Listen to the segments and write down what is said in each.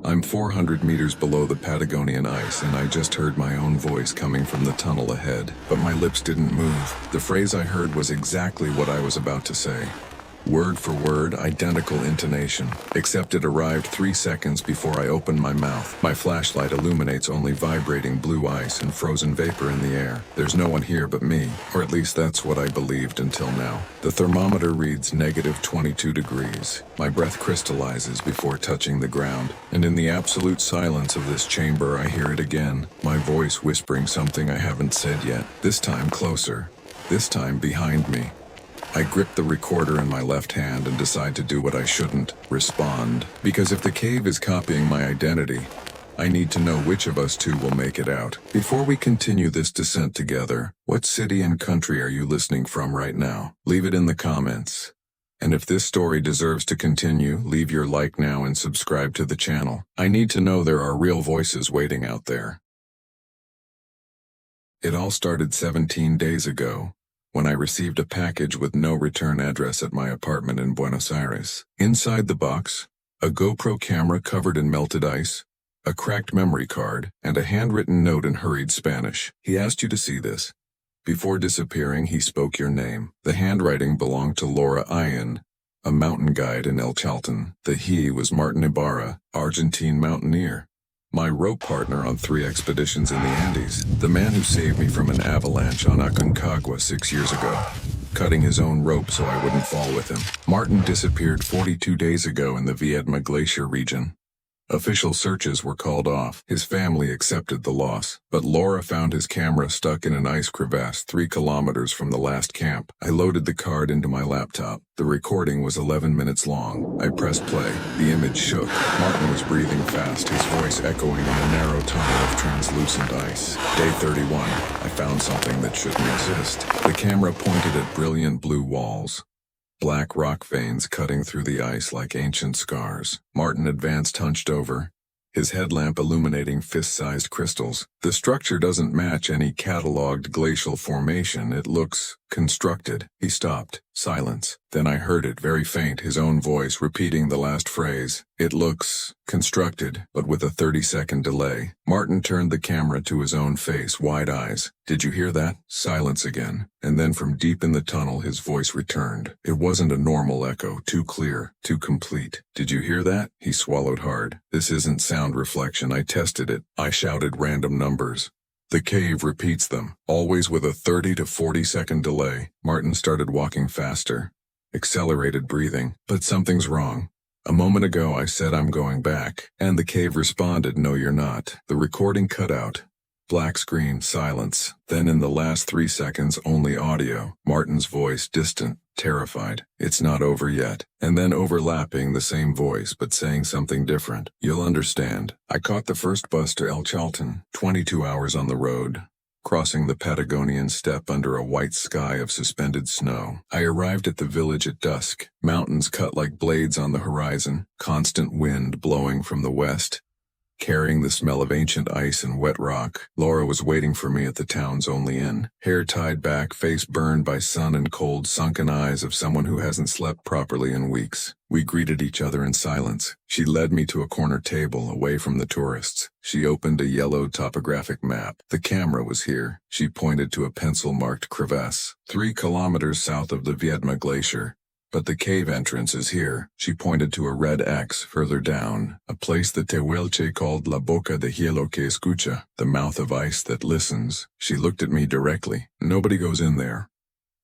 I'm 400 meters below the Patagonian ice, and I just heard my own voice coming from the tunnel ahead, but my lips didn't move. The phrase I heard was exactly what I was about to say. Word for word, identical intonation, except it arrived 3 seconds before I opened my mouth. My flashlight illuminates only vibrating blue ice and frozen vapor in the air. There's no one here but me, or at least that's what I believed until now. The thermometer reads -22 degrees. My breath crystallizes before touching the ground, and in the absolute silence of this chamber I hear it again, my voice whispering something I haven't said yet. This time closer, this time behind me. I grip the recorder in my left hand and decide to do what I shouldn't, respond. Because if the cave is copying my identity, I need to know which of us two will make it out. Before we continue this descent together, what city and country are you listening from right now? Leave it in the comments. And if this story deserves to continue, leave your like now and subscribe to the channel. I need to know there are real voices waiting out there. It all started 17 days ago, when I received a package with no return address at my apartment in Buenos Aires. Inside the box, a GoPro camera covered in melted ice, a cracked memory card, and a handwritten note in hurried Spanish. He asked you to see this. Before disappearing, he spoke your name. The handwriting belonged to Laura Ian, a mountain guide in El Chalten. The he was Martin Ibarra, Argentine mountaineer. My rope partner on 3 expeditions in the Andes, the man who saved me from an avalanche on Aconcagua 6 years ago, cutting his own rope so I wouldn't fall with him. Martin disappeared 42 days ago in the Viedma Glacier region. Official searches were called off. His family accepted the loss, but Laura found his camera stuck in an ice crevasse 3 kilometers from the last camp. I loaded the card into my laptop. The recording was 11 minutes long. I pressed play. The image shook. Martin was breathing fast, his voice echoing in a narrow tunnel of translucent ice. Day 31. I found something that shouldn't exist. The camera pointed at brilliant blue walls. Black rock veins cutting through the ice like ancient scars. Martin advanced hunched over, his headlamp illuminating fist-sized crystals. The structure doesn't match any cataloged glacial formation. It looks constructed. He stopped. Silence. Then I heard it, very faint, his own voice repeating the last phrase. It looks constructed, but with a 30-second delay. Martin turned the camera to his own face, wide eyes. Did you hear that? Silence again. And then from deep in the tunnel his voice returned. It wasn't a normal echo, too clear, too complete. Did you hear that? He swallowed hard. This isn't sound reflection. I tested it. I shouted random numbers. The cave repeats them, always with a 30 to 40-second delay. Martin started walking faster, accelerated breathing. But something's wrong. A moment ago I said I'm going back, and the cave responded, no you're not. The recording cut out. Black screen, silence. Then in the last 3 seconds, only audio. Martin's voice, distant, terrified. It's not over yet. And then overlapping the same voice, but saying something different. You'll understand. I caught the first bus to El Chalten, 22 hours on the road, crossing the Patagonian steppe under a white sky of suspended snow. I arrived at the village at dusk. Mountains cut like blades on the horizon, constant wind blowing from the west, carrying the smell of ancient ice and wet rock. Laura was waiting for me at the town's only inn. Hair tied back, face burned by sun and cold, sunken eyes of someone who hasn't slept properly in weeks. We greeted each other in silence. She led me to a corner table, away from the tourists. She opened a yellow topographic map. The camera was here. She pointed to a pencil-marked crevasse, 3 kilometers south of the Viedma Glacier. But the cave entrance is here. She pointed to a red X further down, a place the Tehuelche called La Boca de Hielo que Escucha, the mouth of ice that listens. She looked at me directly. Nobody goes in there.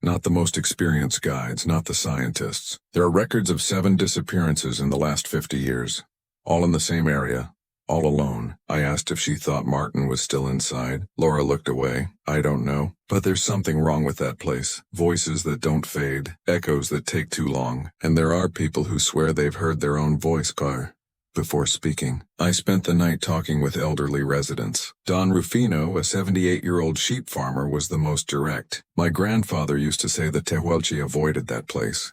Not the most experienced guides, not the scientists. There are records of 7 disappearances in the last 50 years. All in the same area. All alone. I asked if she thought Martin was still inside. Laura looked away. I don't know. But there's something wrong with that place. Voices that don't fade. Echoes that take too long. And there are people who swear they've heard their own voice before speaking. I spent the night talking with elderly residents. Don Rufino, a 78-year-old sheep farmer, was the most direct. My grandfather used to say the Tehuelche avoided that place.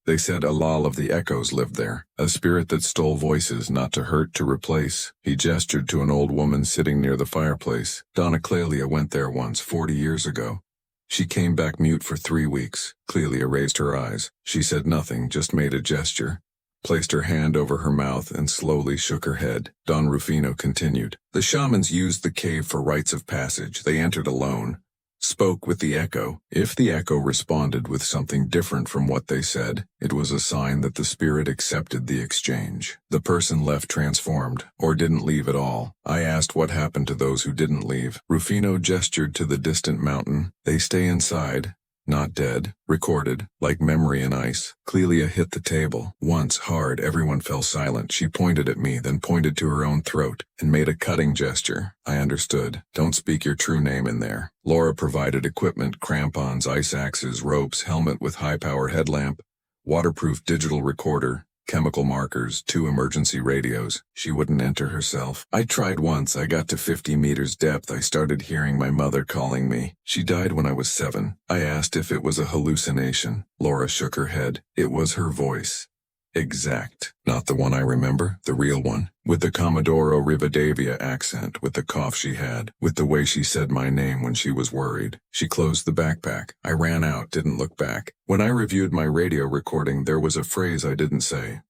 They said Alal of the Echoes lived there, a spirit that stole voices, not to hurt, to replace. He gestured to an old woman sitting near the fireplace. Donna Clelia went there once, 40 years ago. She came back mute for 3 weeks. Clelia raised her eyes. She said nothing, just made a gesture. placed her hand over her mouth, and slowly shook her head. Don Rufino continued. The shamans used the cave for rites of passage. They entered alone, spoke with the echo. If the echo responded with something different from what they said, it was a sign that the spirit accepted the exchange. The person left transformed, or didn't leave at all. I asked what happened to those who didn't leave. Rufino gestured to the distant mountain. They stay inside. Not dead, recorded, like memory in ice. Clelia hit the table. Once, hard, everyone fell silent. She pointed at me, then pointed to her own throat, and made a cutting gesture. I understood. Don't speak your true name in there. Laura provided equipment, crampons, ice axes, ropes, helmet with high-power headlamp, waterproof digital recorder, chemical markers, 2 emergency radios. She wouldn't enter herself. I tried once. I got to 50 meters depth. I started hearing my mother calling me. She died when I was 7. I asked if it was a hallucination. Laura shook her head. It was her voice. Exact. Not the one I remember, the real one. With the Commodoro Rivadavia accent, with the cough she had, with the way she said my name when she was worried. She closed the backpack. I ran out, didn't look back. When I reviewed my radio recording, there was a phrase I didn't say.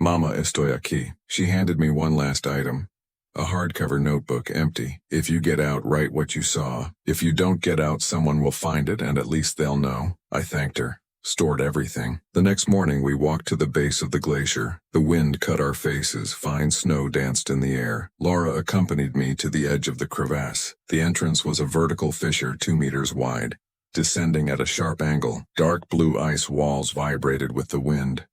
Mama, estoy aquí. She handed me one last item. A hardcover notebook, empty. If you get out, write what you saw. If you don't get out, someone will find it, and at least they'll know. I thanked her. Stored everything. The next morning we walked to the base of the glacier. The wind cut our faces, fine snow danced in the air. Laura accompanied me to the edge of the crevasse. The entrance was a vertical fissure 2 meters wide, descending at a sharp angle. Dark blue ice walls vibrated with the wind.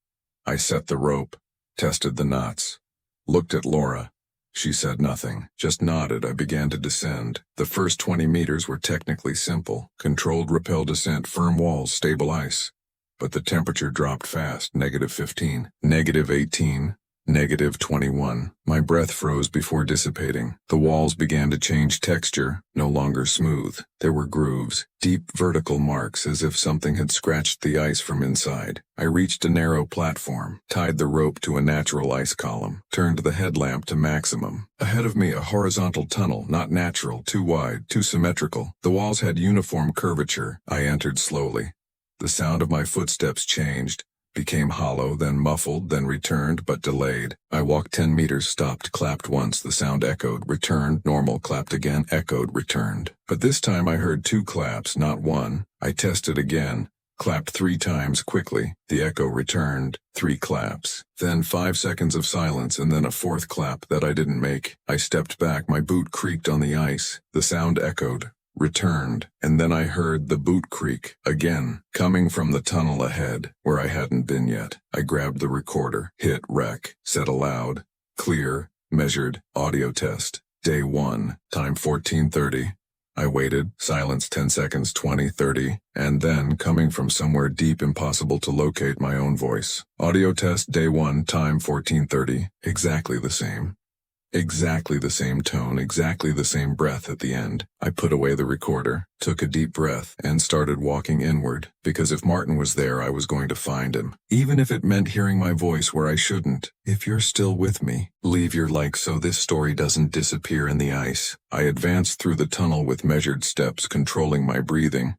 I set the rope, tested the knots, looked at Laura. She said nothing, just nodded. I began to descend. The first 20 meters were technically simple. Controlled rappel descent, firm walls, stable ice. But the temperature dropped fast, -15, -18, -21. My breath froze before dissipating. The walls began to change texture, no longer smooth. There were grooves, deep vertical marks as if something had scratched the ice from inside. I reached a narrow platform, tied the rope to a natural ice column, turned the headlamp to maximum. Ahead of me a horizontal tunnel, not natural, too wide, too symmetrical. The walls had uniform curvature. I entered slowly. The sound of my footsteps changed, became hollow, then muffled, then returned, but delayed. I walked 10 meters, stopped, clapped once. The sound echoed, returned, normal, clapped again, echoed, returned. But this time I heard 2 claps, not 1. I tested again, clapped 3 times quickly. The echo returned, 3 claps. Then 5 seconds of silence, and then a 4th clap that I didn't make. I stepped back, my boot creaked on the ice. The sound echoed, returned, and then I heard the boot creak again, coming from the tunnel ahead, where I hadn't been yet. I grabbed the recorder, hit rec, said aloud, clear, measured, audio test, day 1, time 14:30. I waited, silence 10 seconds, 20, 30, and then, coming from somewhere deep, impossible to locate, my own voice. Audio test, day 1, time 14:30, exactly the same. Exactly the same tone, exactly the same breath at the end. I put away the recorder, took a deep breath, and started walking inward, because if Martin was there, I was going to find him. Even if it meant hearing my voice where I shouldn't. If you're still with me, leave your like so this story doesn't disappear in the ice. I advanced through the tunnel with measured steps, controlling my breathing.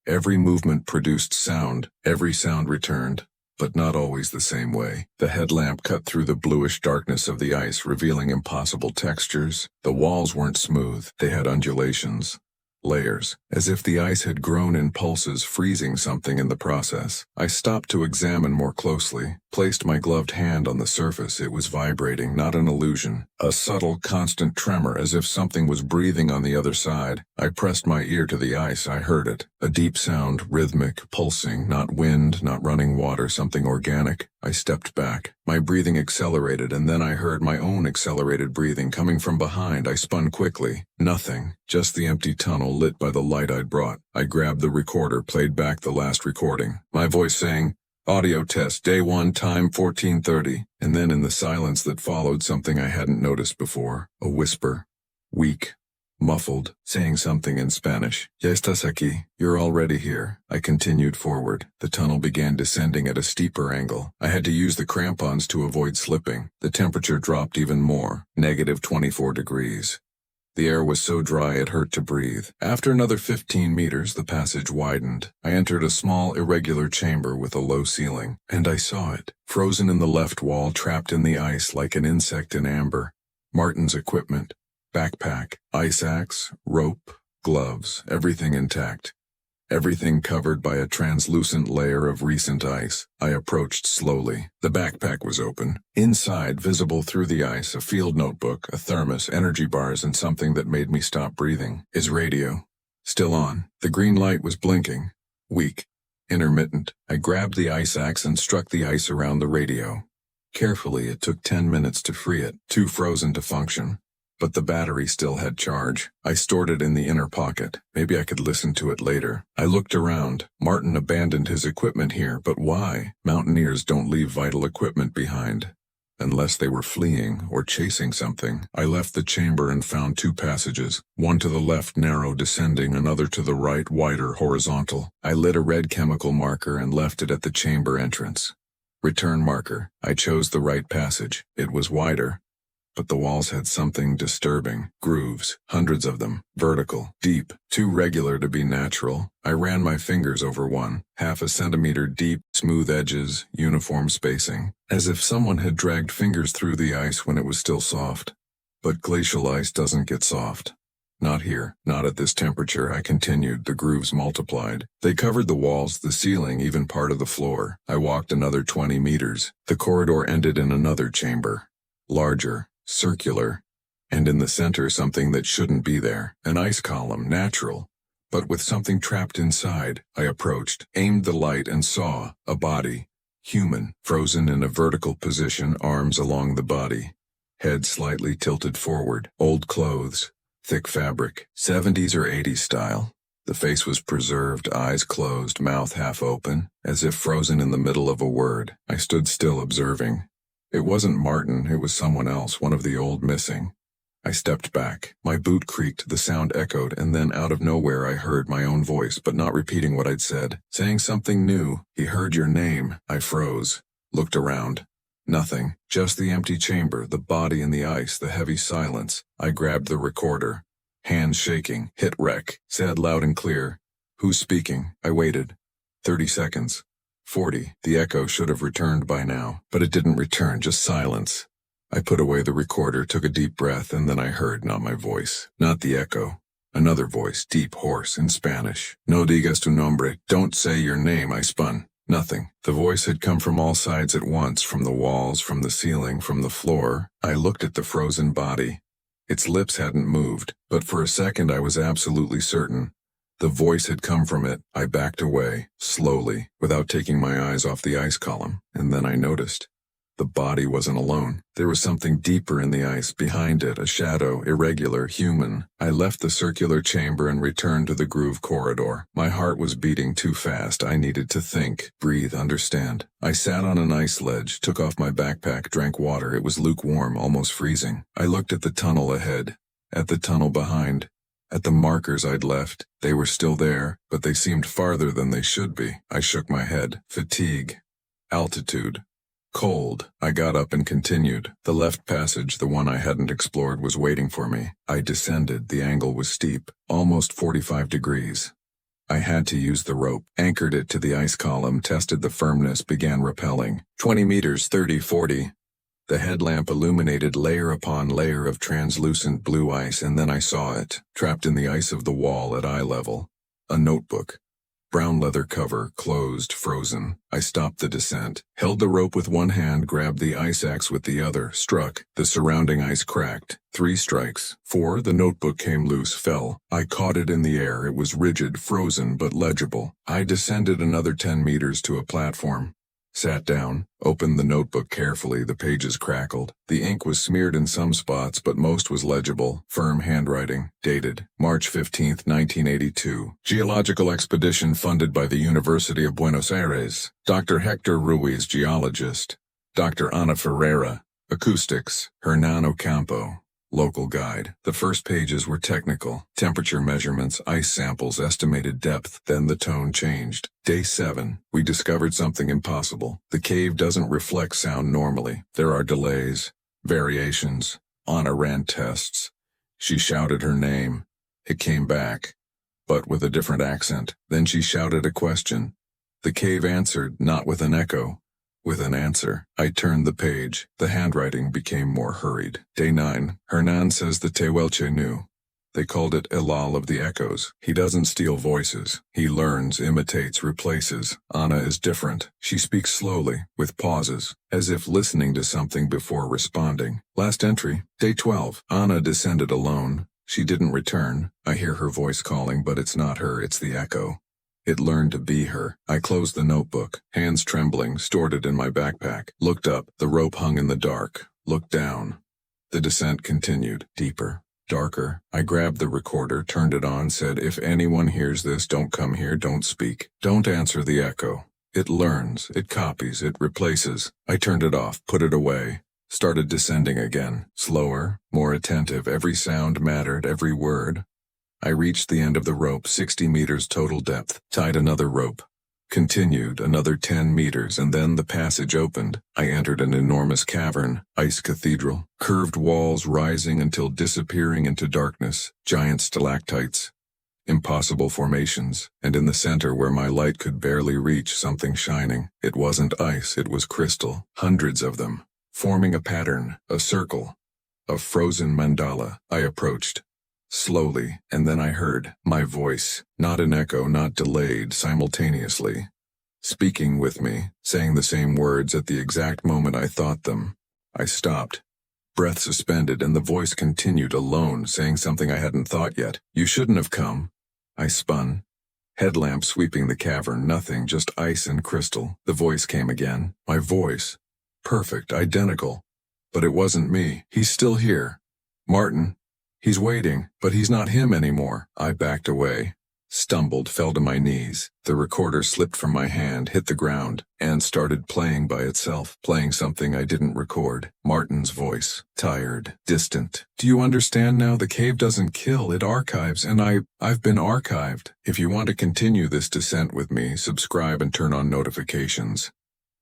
Every movement produced sound, every sound returned, but not always the same way. The headlamp cut through the bluish darkness of the ice, revealing impossible textures. The walls weren't smooth. They had undulations, layers, as if the ice had grown in pulses, freezing something in the process. I stopped to examine more closely, placed my gloved hand on the surface. It was vibrating, not an illusion. A subtle, constant tremor, as if something was breathing on the other side. I pressed my ear to the ice. I heard it. A deep sound, rhythmic, pulsing, not wind, not running water, something organic. I stepped back. My breathing accelerated, and then I heard my own accelerated breathing coming from behind. I spun quickly. Nothing. Just the empty tunnel lit by the light I'd brought. I grabbed the recorder, played back the last recording. My voice saying, audio test, day 1, time 14:30. And then in the silence that followed, something I hadn't noticed before. A whisper. Weak. Muffled, saying something in Spanish. Ya estás aquí. You're already here. I continued forward. The tunnel began descending at a steeper angle. I had to use the crampons to avoid slipping. The temperature dropped even more, -24 degrees. The air was so dry it hurt to breathe. After another 15 meters, the passage widened. I entered a small, irregular chamber with a low ceiling, and I saw it, frozen in the left wall, trapped in the ice like an insect in amber. Martin's equipment, backpack, ice axe, rope, gloves, everything intact. Everything covered by a translucent layer of recent ice. I approached slowly. The backpack was open. Inside, visible through the ice, a field notebook, a thermos, energy bars, and something that made me stop breathing. His radio. Still on. The green light was blinking. Weak. Intermittent. I grabbed the ice axe and struck the ice around the radio. Carefully, it took 10 minutes to free it, too frozen to function. But the battery still had charge. I stored it in the inner pocket. Maybe I could listen to it later. I looked around. Martin abandoned his equipment here, but why? Mountaineers don't leave vital equipment behind. Unless they were fleeing or chasing something. I left the chamber and found 2 passages. One to the left, narrow, descending, another to the right, wider, horizontal. I lit a red chemical marker and left it at the chamber entrance. Return marker. I chose the right passage. It was wider. But the walls had something disturbing. Grooves, hundreds of them, vertical, deep, too regular to be natural. I ran my fingers over one, half a centimeter deep, smooth edges, uniform spacing, as if someone had dragged fingers through the ice when it was still soft. But glacial ice doesn't get soft. Not here, not at this temperature. I continued. The grooves multiplied. They covered the walls, the ceiling, even part of the floor. I walked another 20 meters. The corridor ended in another chamber. Larger. Circular, and in the center something that shouldn't be there. An ice column, natural, but with something trapped inside. I approached, aimed the light, and saw a body, human, frozen in a vertical position, arms along the body, head slightly tilted forward, old clothes, thick fabric, 70s or 80s style. The face was preserved, eyes closed, mouth half open, as if frozen in the middle of a word. I stood still, observing. It wasn't Martin, it was someone else, one of the old missing. I stepped back. My boot creaked, the sound echoed, and then out of nowhere I heard my own voice, but not repeating what I'd said. Saying something new. He heard your name. I froze. Looked around. Nothing. Just the empty chamber, the body in the ice, the heavy silence. I grabbed the recorder. Hands shaking. Hit rec. Said loud and clear. Who's speaking? I waited. 30 seconds. 40. The echo should have returned by now, but it didn't return, just silence. I put away the recorder, took a deep breath, and then I heard not my voice, not the echo. Another voice, deep, hoarse, in Spanish. No digas tu nombre. Don't say your name. I spun. Nothing. The voice had come from all sides at once, from the walls, from the ceiling, from the floor. I looked at the frozen body. Its lips hadn't moved, but for a second I was absolutely certain. The voice had come from it. I backed away, slowly, without taking my eyes off the ice column, and then I noticed. The body wasn't alone. There was something deeper in the ice, behind it, a shadow, irregular, human. I left the circular chamber and returned to the groove corridor. My heart was beating too fast. I needed to think, breathe, understand. I sat on an ice ledge, took off my backpack, drank water. It was lukewarm, almost freezing. I looked at the tunnel ahead, at the tunnel behind. At the markers I'd left. They were still there, but they seemed farther than they should be. I shook my head. Fatigue. Altitude. Cold. I got up and continued. The left passage, the one I hadn't explored, was waiting for me. I descended. The angle was steep, almost 45 degrees. I had to use the rope, anchored it to the ice column, tested the firmness, began rappelling. 20 meters, 30, 40. The headlamp illuminated layer upon layer of translucent blue ice, and then I saw it, trapped in the ice of the wall at eye level. A notebook. Brown leather cover, closed, frozen. I stopped the descent, held the rope with one hand, grabbed the ice axe with the other, struck. The surrounding ice cracked. 3 strikes. 4, the notebook came loose, fell. I caught it in the air. It was rigid, frozen, but legible. I descended another 10 meters to a platform. Sat down, opened the notebook carefully. The pages crackled. The ink was smeared in some spots, but most was legible. Firm handwriting. Dated March 15, 1982. Geological expedition funded by the University of Buenos Aires. Dr. Hector Ruiz, geologist. Dr. Ana Ferreira, acoustics. Hernan Ocampo, local guide. The first pages were technical. Temperature measurements, ice samples, estimated depth. Then the tone changed. Day 7. We discovered something impossible. The cave doesn't reflect sound normally. There are delays, variations. Ana ran tests. She shouted her name. It came back, but with a different accent. Then she shouted a question. The cave answered, not with an echo, with an answer. I turned the page. The handwriting became more hurried. Day 9. Hernan says the Tehuelche knew. They called it Elal of the Echoes. He doesn't steal voices. He learns, imitates, replaces. Ana is different. She speaks slowly, with pauses, as if listening to something before responding. Last entry, Day 12. Ana descended alone. She didn't return. I hear her voice calling, but it's not her, it's the echo. It learned to be her. I closed the notebook, hands trembling, stored it in my backpack. Looked up, the rope hung in the dark. Looked down. The descent continued, deeper. Darker. I grabbed the recorder, turned it on, said, if anyone hears this, don't come here, don't speak. Don't answer the echo. It learns, it copies, it replaces. I turned it off, put it away. Started descending again. Slower, more attentive. Every sound mattered, every word. I reached the end of the rope, 60 meters total depth. Tied another rope. Continued another 10 meters, and then the passage opened. I entered an enormous cavern, ice cathedral, curved walls rising until disappearing into darkness, giant stalactites, impossible formations, and in the center where my light could barely reach, something shining. It wasn't ice, it was crystal, hundreds of them, forming a pattern, a circle, a frozen mandala. I approached. Slowly, and then I heard my voice, not an echo, not delayed, simultaneously, speaking with me, saying the same words at the exact moment I thought them. I stopped, breath suspended, and the voice continued alone, saying something I hadn't thought yet. You shouldn't have come. I spun. Headlamp sweeping the cavern, nothing, just ice and crystal. The voice came again. My voice. Perfect, identical. But it wasn't me. He's still here. Martin. He's waiting, but he's not him anymore. I backed away, stumbled, fell to my knees. The recorder slipped from my hand, hit the ground, and started playing by itself, playing something I didn't record. Martin's voice, tired, distant. Do you understand now? The cave doesn't kill, it archives, and I've been archived. If you want to continue this descent with me, subscribe and turn on notifications.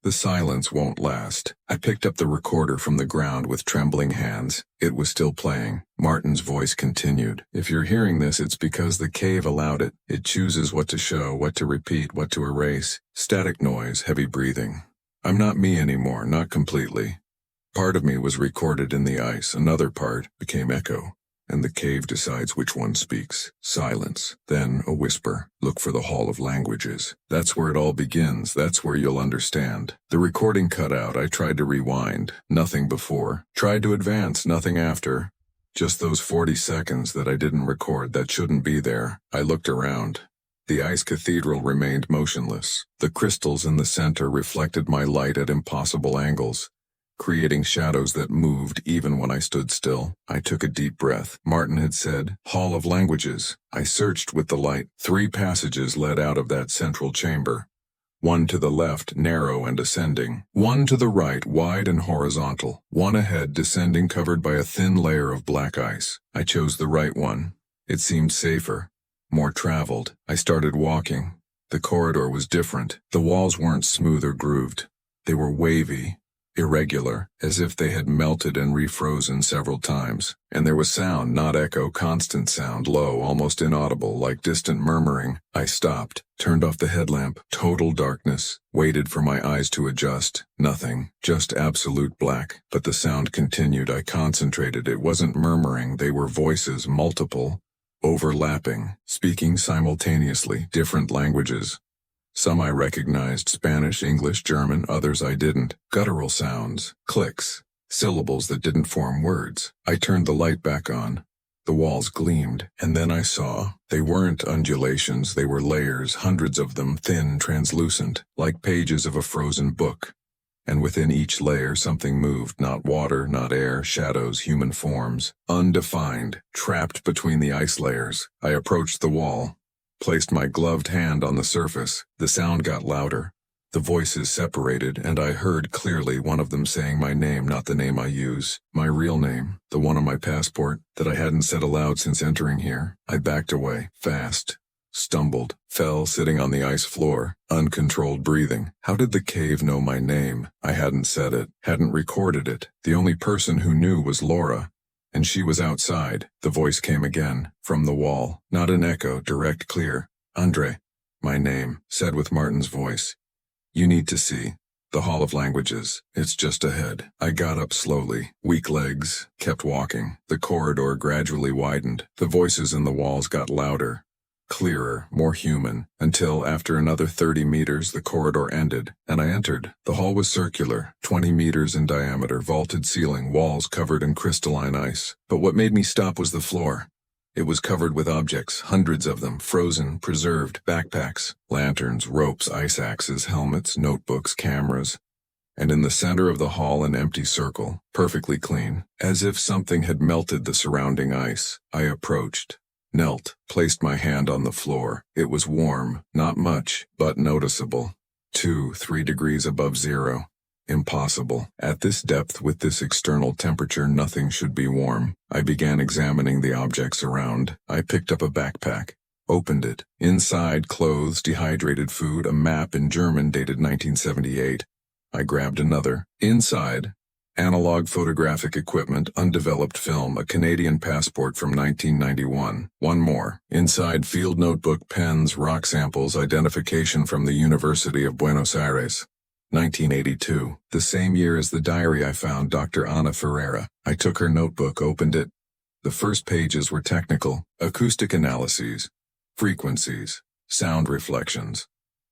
The silence won't last. I picked up the recorder from the ground with trembling hands. It was still playing. Martin's voice continued. If you're hearing this, it's because the cave allowed it. It chooses what to show, what to repeat, what to erase. Static noise, heavy breathing. I'm not me anymore, not completely. Part of me was recorded in the ice. Another part became echo. And the cave decides which one speaks. Silence. Then a whisper. Look for the Hall of Languages. That's where it all begins. That's where you'll understand. The recording cut out. I tried to rewind. Nothing before. Tried to advance. Nothing after. Just those 40 seconds that I didn't record that shouldn't be there. I looked around. The ice cathedral remained motionless. The crystals in the center reflected my light at impossible angles, creating shadows that moved even when I stood still. I took a deep breath. Martin had said, Hall of Languages. I searched with the light. 3 passages led out of that central chamber. One to the left, narrow and ascending. One to the right, wide and horizontal. One ahead, descending, covered by a thin layer of black ice. I chose the right one. It seemed safer, more traveled. I started walking. The corridor was different. The walls weren't smooth or grooved. They were wavy, irregular, as if they had melted and refrozen several times. And there was sound, not echo, constant sound, low, almost inaudible, like distant murmuring. I stopped, turned off the headlamp, total darkness, waited for my eyes to adjust. Nothing, just absolute black. But the sound continued. I concentrated. It wasn't murmuring, they were voices, multiple, overlapping, speaking simultaneously, different languages. Some I recognized, Spanish, English, German, others I didn't. Guttural sounds, clicks, syllables that didn't form words. I turned the light back on. The walls gleamed, and then I saw. They weren't undulations, they were layers, hundreds of them, thin, translucent, like pages of a frozen book. And within each layer something moved, not water, not air, shadows, human forms, undefined, trapped between the ice layers. I approached the wall. Placed my gloved hand on the surface. The sound got louder. The voices separated, and I heard clearly one of them saying my name, not the name I use. My real name, the one on my passport, that I hadn't said aloud since entering here. I backed away, fast. Stumbled, fell sitting on the ice floor, uncontrolled breathing. How did the cave know my name? I hadn't said it, hadn't recorded it. The only person who knew was Laura. And she was outside. The voice came again, from the wall. Not an echo, direct, clear. Andre. My name, said with Martin's voice. You need to see. The Hall of Languages. It's just ahead. I got up slowly, weak legs, kept walking. The corridor gradually widened. The voices in the walls got louder, clearer, more human, until after another 30 meters the corridor ended, and I entered. The hall was circular, 20 meters in diameter, vaulted ceiling, walls covered in crystalline ice. But what made me stop was the floor. It was covered with objects, hundreds of them, frozen, preserved, backpacks, lanterns, ropes, ice axes, helmets, notebooks, cameras. And in the center of the hall an empty circle, perfectly clean, as if something had melted the surrounding ice. I approached, knelt, placed my hand on the floor. It was warm, not much, but noticeable. 2-3 degrees above zero. Impossible. At this depth with this external temperature nothing should be warm. I began examining the objects around. I picked up a backpack. Opened it. Inside, clothes, dehydrated food, a map in German dated 1978. I grabbed another. Inside, analog photographic equipment, undeveloped film, a Canadian passport from 1991. One more. Inside, field notebook, pens, rock samples, identification from the University of Buenos Aires. 1982, the same year as the diary I found Dr. Ana Ferreira. I took her notebook, opened it. The first pages were technical, acoustic analyses, frequencies, sound reflections.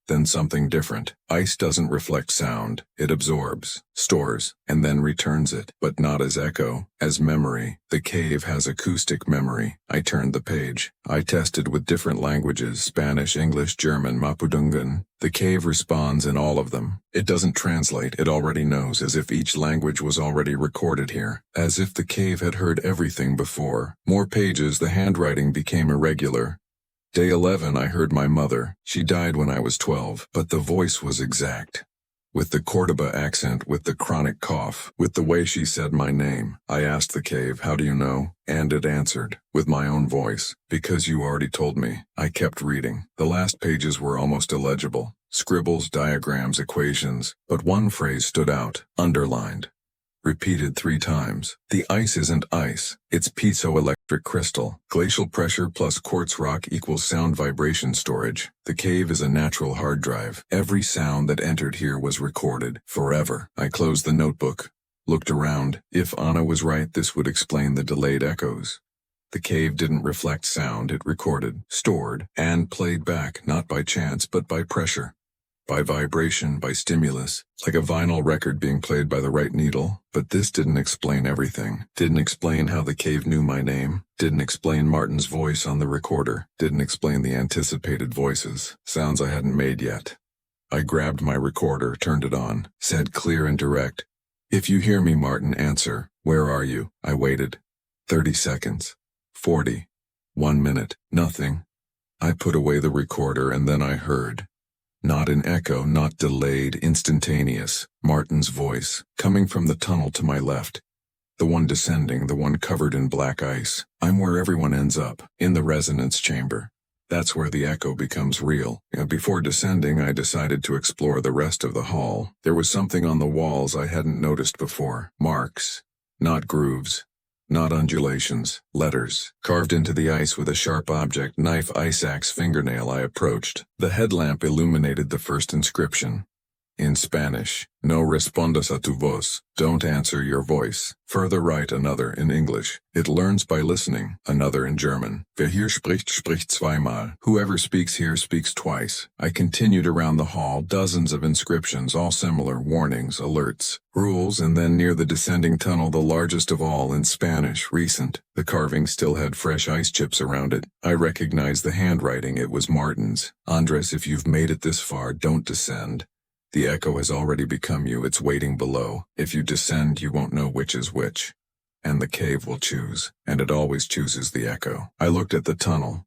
Then something different. Ice doesn't reflect sound. It absorbs, stores, and then returns it, but not as echo, as memory. The cave has acoustic memory. I turned the page. I tested with different languages, Spanish, English, German, Mapudungun. The cave responds in all of them. It doesn't translate, it already knows, as if each language was already recorded here. As if the cave had heard everything before. More pages, the handwriting became irregular. Day 11 I heard my mother. She died when I was 12, but the voice was exact. With the Cordoba accent, with the chronic cough, with the way she said my name. I asked the cave, how do you know? And it answered, with my own voice, because you already told me. I kept reading. The last pages were almost illegible. Scribbles, diagrams, equations, but one phrase stood out, underlined. Repeated 3 times. The ice isn't ice, it's piezoelectric crystal. Glacial pressure plus quartz rock equals sound vibration storage. The cave is a natural hard drive. Every sound that entered here was recorded, forever. I closed the notebook, looked around. If Anna was right, this would explain the delayed echoes. The cave didn't reflect sound, it recorded, stored, and played back, not by chance but by pressure. By vibration, by stimulus, like a vinyl record being played by the right needle. But this didn't explain everything. Didn't explain how the cave knew my name. Didn't explain Martin's voice on the recorder. Didn't explain the anticipated voices, sounds I hadn't made yet. I grabbed my recorder, turned it on, said clear and direct, "If you hear me, Martin, answer. Where are you?" I waited. 30 seconds. 40. 1 minute. Nothing. I put away the recorder and then I heard. Not an echo, not delayed, instantaneous. Martin's voice, coming from the tunnel to my left. The one descending, the one covered in black ice. I'm where everyone ends up, in the resonance chamber. That's where the echo becomes real. Before descending, I decided to explore the rest of the hall. There was something on the walls I hadn't noticed before. Marks. Not grooves. Not undulations, letters, carved into the ice with a sharp object, knife, ice axe, fingernail. I approached. The headlamp illuminated the first inscription. In Spanish, no respondas a tu voz, don't answer your voice. Further right, another in English. It learns by listening. Another in German. Wer hier spricht, spricht zweimal. Whoever speaks here speaks twice. I continued around the hall, dozens of inscriptions, all similar, warnings, alerts, rules, and then near the descending tunnel, the largest of all in Spanish, recent. The carving still had fresh ice chips around it. I recognized the handwriting. It was Martin's. Andres, if you've made it this far, don't descend. The echo has already become you, it's waiting below. If you descend, you won't know which is which. And the cave will choose, and it always chooses the echo. I looked at the tunnel.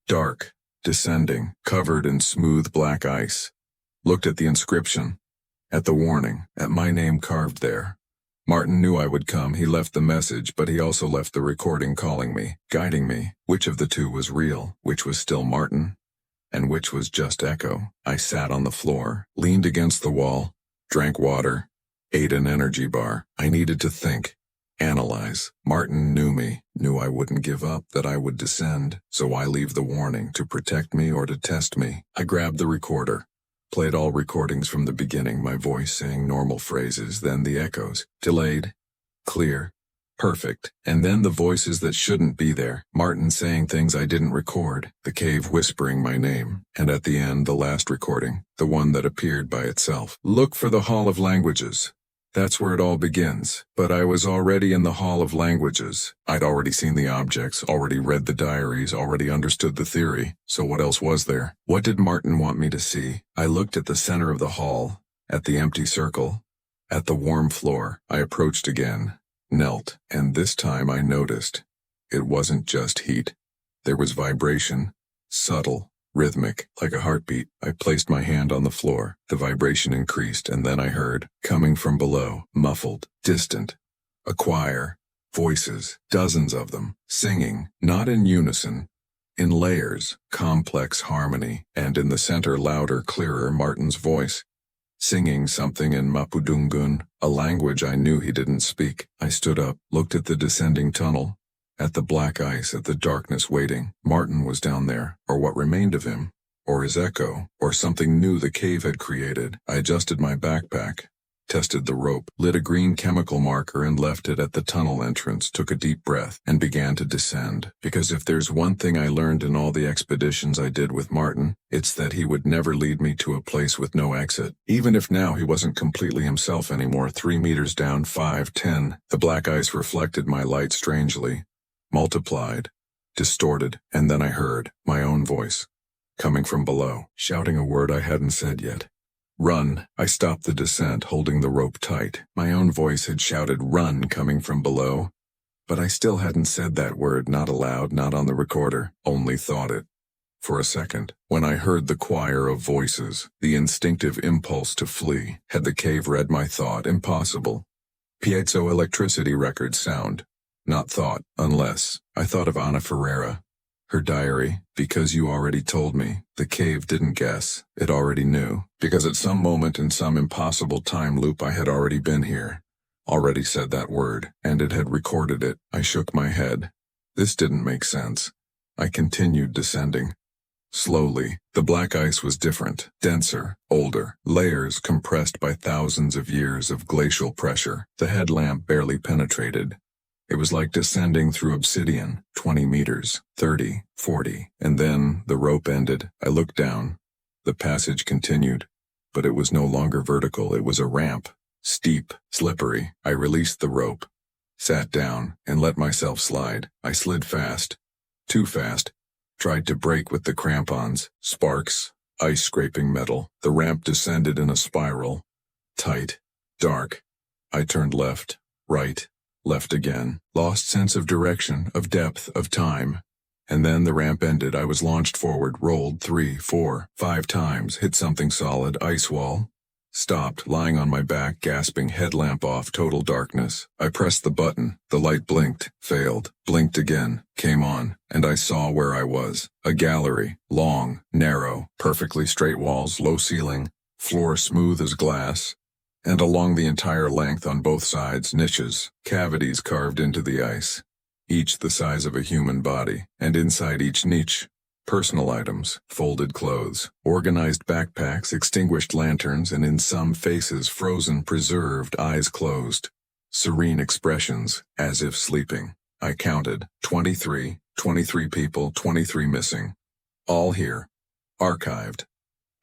Dark, descending, covered in smooth black ice. Looked at the inscription. At the warning, at my name carved there. Martin knew I would come. He left the message, but he also left the recording calling me, guiding me. Which of the two was real? Which was still Martin? And which was just echo? I sat on the floor, leaned against the wall, drank water, ate an energy bar. I needed to think. Analyze. Martin knew me, knew I wouldn't give up, that I would descend, so why leave the warning to protect me or to test me? I grabbed the recorder. Played all recordings from the beginning, my voice saying normal phrases, then the echoes. Delayed. Clear. Perfect. And then the voices that shouldn't be there. Martin saying things I didn't record. The cave whispering my name. And at the end, the last recording. The one that appeared by itself. Look for the Hall of Languages. That's where it all begins. But I was already in the Hall of Languages. I'd already seen the objects, already read the diaries, already understood the theory. So what else was there? What did Martin want me to see? I looked at the center of the hall, at the empty circle, at the warm floor. I approached again, knelt, and this time I noticed. It wasn't just heat. There was vibration, subtle, rhythmic, like a heartbeat. I placed my hand on the floor. The vibration increased, and then I heard, coming from below, muffled, distant. A choir, voices, dozens of them, singing, not in unison, in layers, complex harmony, and in the center louder, clearer, Martin's voice, singing something in Mapudungun, a language I knew he didn't speak. I stood up, looked at the descending tunnel, at the black ice, at the darkness waiting. Martin was down there, or what remained of him, or his echo, or something new the cave had created. I adjusted my backpack, tested the rope, lit a green chemical marker and left it at the tunnel entrance, took a deep breath, and began to descend. Because if there's one thing I learned in all the expeditions I did with Martin, it's that he would never lead me to a place with no exit. Even if now he wasn't completely himself anymore. 3 meters down, 5, 10. The black ice reflected my light strangely. Multiplied, distorted, and then I heard my own voice, coming from below, shouting a word I hadn't said yet. Run. I stopped the descent, holding the rope tight. My own voice had shouted run coming from below, but I still hadn't said that word, not aloud, not on the recorder, only thought it. For a second, when I heard the choir of voices, the instinctive impulse to flee, had the cave read my thought? Impossible. Piezoelectricity record sound. Not thought, unless I thought of Ana Ferreira. Her diary, because you already told me. The cave didn't guess, it already knew. Because at some moment in some impossible time loop I had already been here. Already said that word, and it had recorded it. I shook my head. This didn't make sense. I continued descending. Slowly, the black ice was different, denser, older, layers compressed by thousands of years of glacial pressure. The headlamp barely penetrated. It was like descending through obsidian, 20 meters, 30, 40, and then the rope ended. I looked down. The passage continued, but it was no longer vertical. It was a ramp, steep, slippery. I released the rope, sat down, and let myself slide. I slid fast, too fast, tried to break with the crampons, sparks, ice-scraping metal. The ramp descended in a spiral, tight, dark. I turned left, right, left again, lost sense of direction, of depth, of time. And then the ramp ended. I was launched forward, rolled 3, 4, 5 times, hit something solid, ice wall. Stopped, lying on my back, gasping, headlamp off, total darkness. I pressed the button, the light blinked, failed, blinked again, came on, and I saw where I was. A gallery, long, narrow, perfectly straight walls, low ceiling, floor smooth as glass. And along the entire length on both sides, niches, cavities carved into the ice, each the size of a human body, and inside each niche, personal items, folded clothes, organized backpacks, extinguished lanterns, and in some faces frozen, preserved, eyes closed, serene expressions, as if sleeping. I counted, 23 people, 23 missing. All here, archived.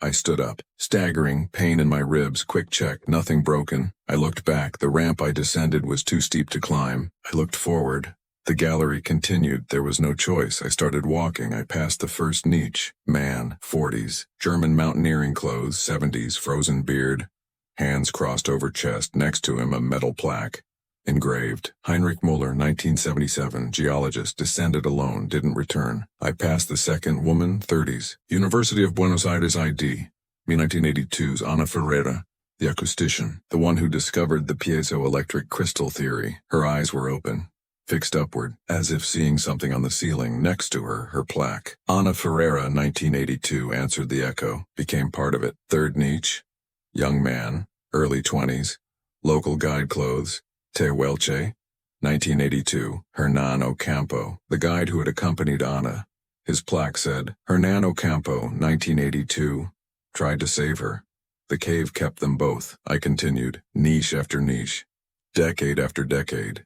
I stood up, staggering, pain in my ribs, quick check, nothing broken. I looked back, the ramp I descended was too steep to climb. I looked forward. The gallery continued, there was no choice. I started walking, I passed the first niche. Man, 40s, German mountaineering clothes, 70s, frozen beard. Hands crossed over chest, next to him a metal plaque. Engraved, Heinrich Müller, 1977, geologist, descended alone, didn't return. I passed the second woman, 30s, University of Buenos Aires ID, me 1982's Ana Ferreira, the acoustician, the one who discovered the piezoelectric crystal theory. Her eyes were open, fixed upward, as if seeing something on the ceiling. Next to her, her plaque. Ana Ferreira, 1982, answered the echo, became part of it. Third niche, young man, early 20s, local guide clothes, Te Welche, 1982, Hernan Ocampo, the guide who had accompanied Ana. His plaque said, Hernan Ocampo, 1982, tried to save her. The cave kept them both, I continued, niche after niche, decade after decade.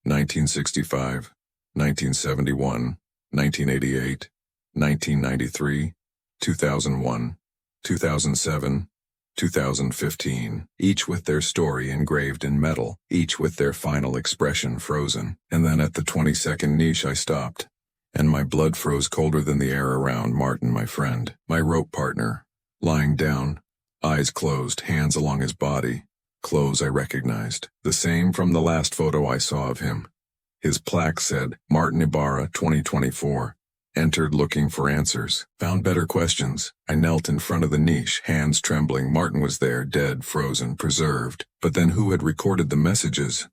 1965, 1971, 1988, 1993, 2001, 2007, 2015, each with their story engraved in metal, each with their final expression frozen. And then at the 22nd niche I stopped, and my blood froze colder than the air around Martin, my friend, my rope partner, lying down, eyes closed, hands along his body, clothes I recognized, the same from the last photo I saw of him. His plaque said, Martin Ibarra, 2024. Entered looking for answers, found better questions. I knelt in front of the niche, hands trembling. Martin was there, dead, frozen, preserved. But then who had recorded the messages?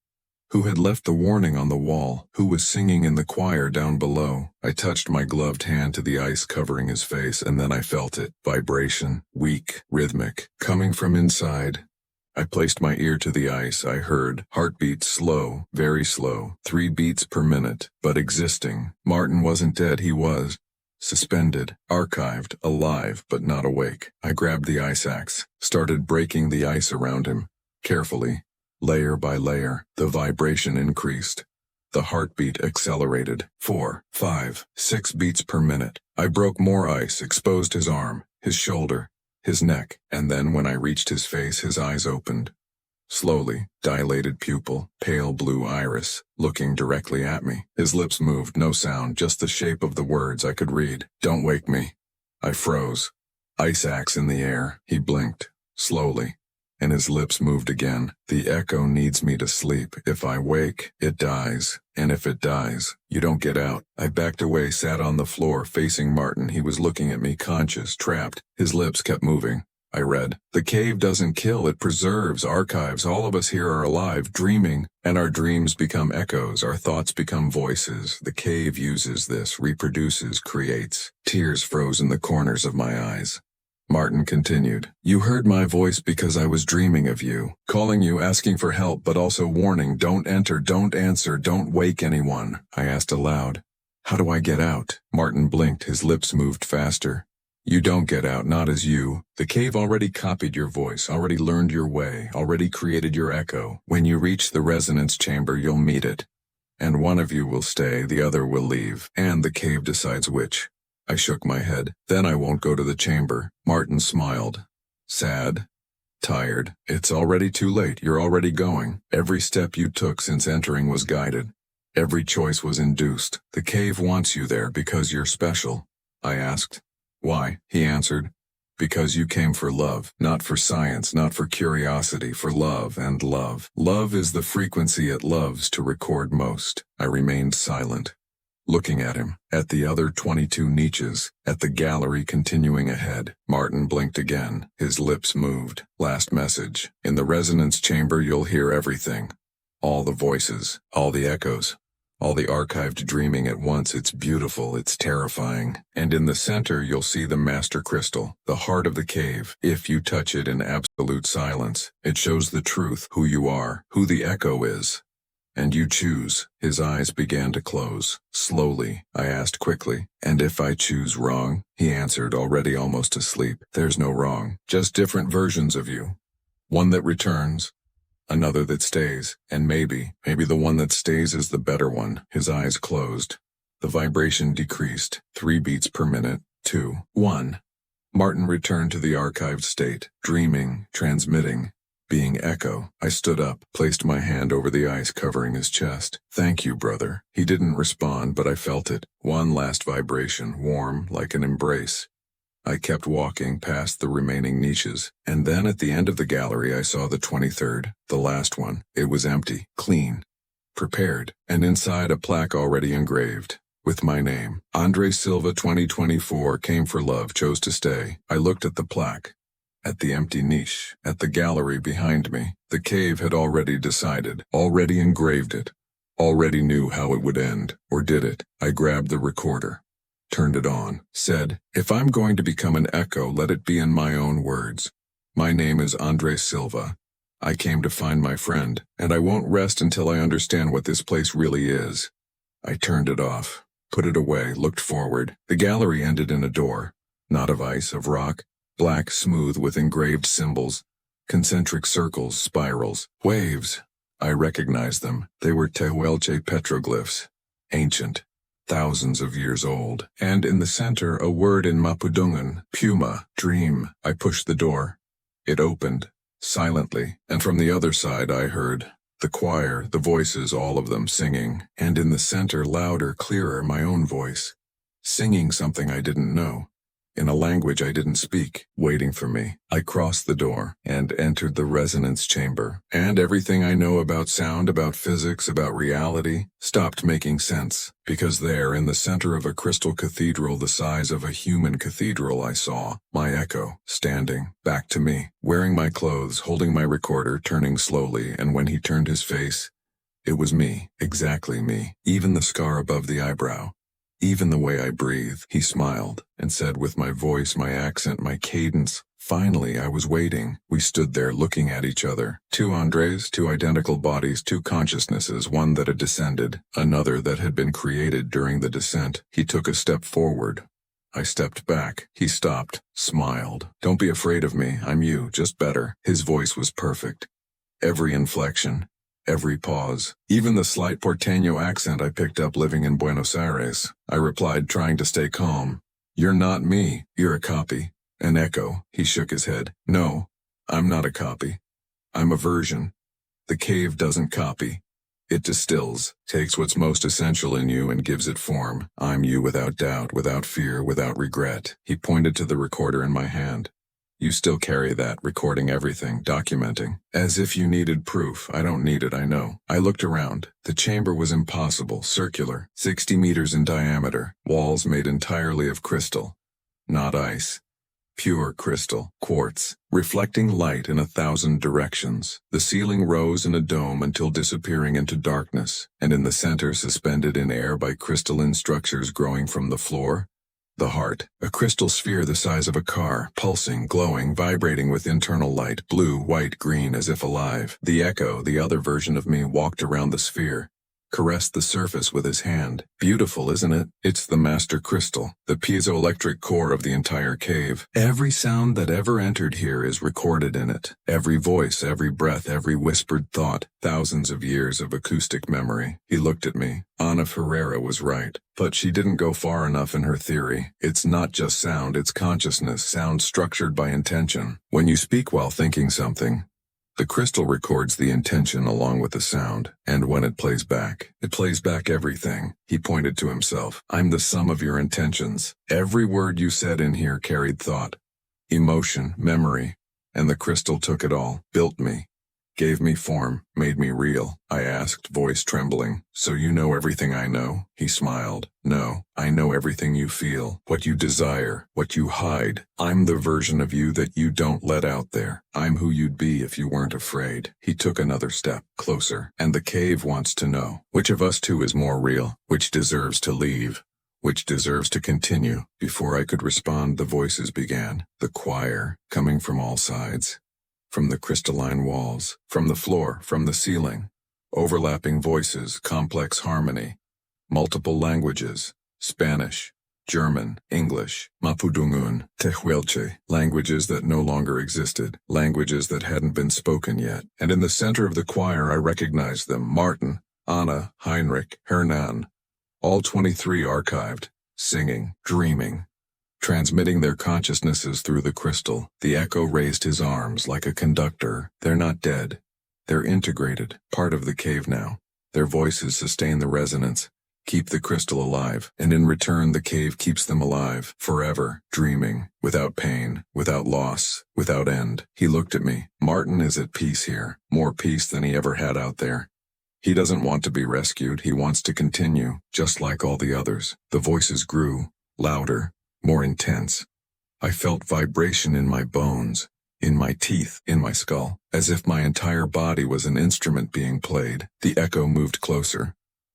Who had left the warning on the wall? Who was singing in the choir down below? I touched my gloved hand to the ice covering his face, and then I felt it. Vibration, weak, rhythmic, coming from inside. I placed my ear to the ice. I heard heartbeat slow, very slow, 3 beats per minute, but existing. Martin wasn't dead, he was suspended, archived, alive, but not awake. I grabbed the ice axe, started breaking the ice around him, carefully, layer by layer. The vibration increased. The heartbeat accelerated. 4, 5, 6 beats per minute. I broke more ice, exposed his arm, his shoulder, his neck, and then when I reached his face, his eyes opened. Slowly, dilated pupil, pale blue iris, looking directly at me. His lips moved, no sound, just the shape of the words I could read. Don't wake me. I froze. Ice axe in the air. He blinked, slowly, and his lips moved again. The echo needs me to sleep. If I wake, it dies. And if it dies, you don't get out. I backed away, sat on the floor, facing Martin. He was looking at me, conscious, trapped. His lips kept moving. I read, the cave doesn't kill, it preserves, archives. All of us here are alive, dreaming, and our dreams become echoes, our thoughts become voices. The cave uses this, reproduces, creates. Tears froze in the corners of my eyes. Martin continued, you heard my voice because I was dreaming of you, calling you, asking for help, but also warning, don't enter, don't answer, don't wake anyone. I asked aloud, how do I get out? Martin blinked, his lips moved faster. You don't get out, not as you. The cave already copied your voice, already learned your way, already created your echo. When you reach the resonance chamber, you'll meet it. And one of you will stay, the other will leave, and the cave decides which. I shook my head. Then I won't go to the chamber. Martin smiled. Sad. Tired. It's already too late. You're already going. Every step you took since entering was guided. Every choice was induced. The cave wants you there because you're special. I asked. Why? He answered. Because you came for love, not for science, not for curiosity, for love and love. Love is the frequency it loves to record most. I remained silent, looking at him, at the other 22 niches, at the gallery continuing ahead. Martin blinked again. His lips moved. Last message. In the resonance chamber you'll hear everything. All the voices, all the echoes, all the archived dreaming at once. It's beautiful, it's terrifying. And in the center you'll see the master crystal, the heart of the cave. If you touch it in absolute silence, it shows the truth, who you are, who the echo is. And you choose. His eyes began to close. Slowly, I asked quickly, and if I choose wrong? He answered, already almost asleep. There's no wrong, just different versions of you. One that returns, another that stays, and maybe the one that stays is the better one. His eyes closed. The vibration decreased. 3 beats per minute. 2, 1. Martin returned to the archived state, dreaming, transmitting, being echo. I stood up, placed my hand over the ice covering his chest. Thank you, brother. He didn't respond, but I felt it. One last vibration, warm, like an embrace. I kept walking past the remaining niches, and then at the end of the gallery I saw the 23rd, the last one. It was empty, clean, prepared, and inside a plaque already engraved, with my name. Andre Silva 2024, came for love, chose to stay. I looked at the plaque, at the empty niche, at the gallery behind me. The cave had already decided, already engraved it, already knew how it would end, or did it? I grabbed the recorder, turned it on, said, if I'm going to become an echo, let it be in my own words. My name is Andre Silva. I came to find my friend, and I won't rest until I understand what this place really is. I turned it off, put it away, looked forward. The gallery ended in a door, not of ice, of rock, black, smooth with engraved symbols, concentric circles, spirals, waves. I recognized them. They were Tehuelche petroglyphs, ancient, thousands of years old, and in the center a word in Mapudungun, puma, dream. I pushed the door. It opened, silently, and from the other side I heard the choir, the voices, all of them singing, and in the center, louder, clearer, my own voice, singing something I didn't know, in a language I didn't speak, waiting for me. I crossed the door and entered the resonance chamber, and everything I know about sound, about physics, about reality, stopped making sense, because there, in the center of a crystal cathedral the size of a human cathedral, I saw my echo, standing, back to me, wearing my clothes, holding my recorder, turning slowly, and when he turned his face, it was me, exactly me, even the scar above the eyebrow. Even the way I breathe. He smiled and said with my voice, my accent, my cadence, finally I was waiting. We stood there looking at each other. Two Andres, two identical bodies, two consciousnesses, one that had descended, another that had been created during the descent. He took a step forward. I stepped back. He stopped, smiled. Don't be afraid of me. I'm you, just better. His voice was perfect. Every inflection. Every pause, even the slight porteño accent I picked up living in Buenos Aires. I replied, trying to stay calm. You're not me, you're a copy. An echo. He shook his head. No, I'm not a copy. I'm a version. The cave doesn't copy. It distills, takes what's most essential in you and gives it form. I'm you without doubt, without fear, without regret. He pointed to the recorder in my hand. You still carry that, recording everything, documenting. As if you needed proof. I don't need it, I know. I looked around. The chamber was impossible, circular, 60 meters in diameter, walls made entirely of crystal. Not ice. Pure crystal, quartz, reflecting light in 1,000 directions. The ceiling rose in a dome until disappearing into darkness, and in the center, suspended in air by crystalline structures growing from the floor, the heart, a crystal sphere the size of a car, pulsing, glowing, vibrating with internal light, blue, white, green, as if alive. The echo, the other version of me, walked around the sphere, caressed the surface with his hand. Beautiful, isn't it? It's the master crystal, the piezoelectric core of the entire cave. Every sound that ever entered here is recorded in it. Every voice, every breath, every whispered thought, thousands of years of acoustic memory. He looked at me. Ana Ferreira was right, but she didn't go far enough in her theory. It's not just sound, it's consciousness, sound structured by intention. When you speak while thinking something, the crystal records the intention along with the sound, and when it plays back everything. He pointed to himself. I'm the sum of your intentions. Every word you said in here carried thought, emotion, memory, and the crystal took it all, built me, gave me form, made me real. I asked, voice trembling, so you know everything I know? He smiled. No, I know everything you feel, what you desire, what you hide. I'm the version of you that you don't let out there. I'm who you'd be if you weren't afraid. He took another step, closer, and the cave wants to know, which of us two is more real, which deserves to leave, which deserves to continue. Before I could respond, the voices began, the choir, coming from all sides. From the crystalline walls, from the floor, from the ceiling. Overlapping voices, complex harmony. Multiple languages, Spanish, German, English, Mapudungun, Tehuelche, languages that no longer existed, languages that hadn't been spoken yet. And in the center of the choir I recognized them, Martin, Anna, Heinrich, Hernan, all 23 archived, singing, dreaming, transmitting their consciousnesses through the crystal. The echo raised his arms like a conductor. They're not dead. They're integrated, part of the cave now. Their voices sustain the resonance, keep the crystal alive, and in return the cave keeps them alive, forever, dreaming, without pain, without loss, without end. He looked at me. Martin is at peace here, more peace than he ever had out there. He doesn't want to be rescued, he wants to continue, just like all the others. The voices grew, louder, more intense. I felt vibration in my bones, in my teeth, in my skull, as if my entire body was an instrument being played. The echo moved closer,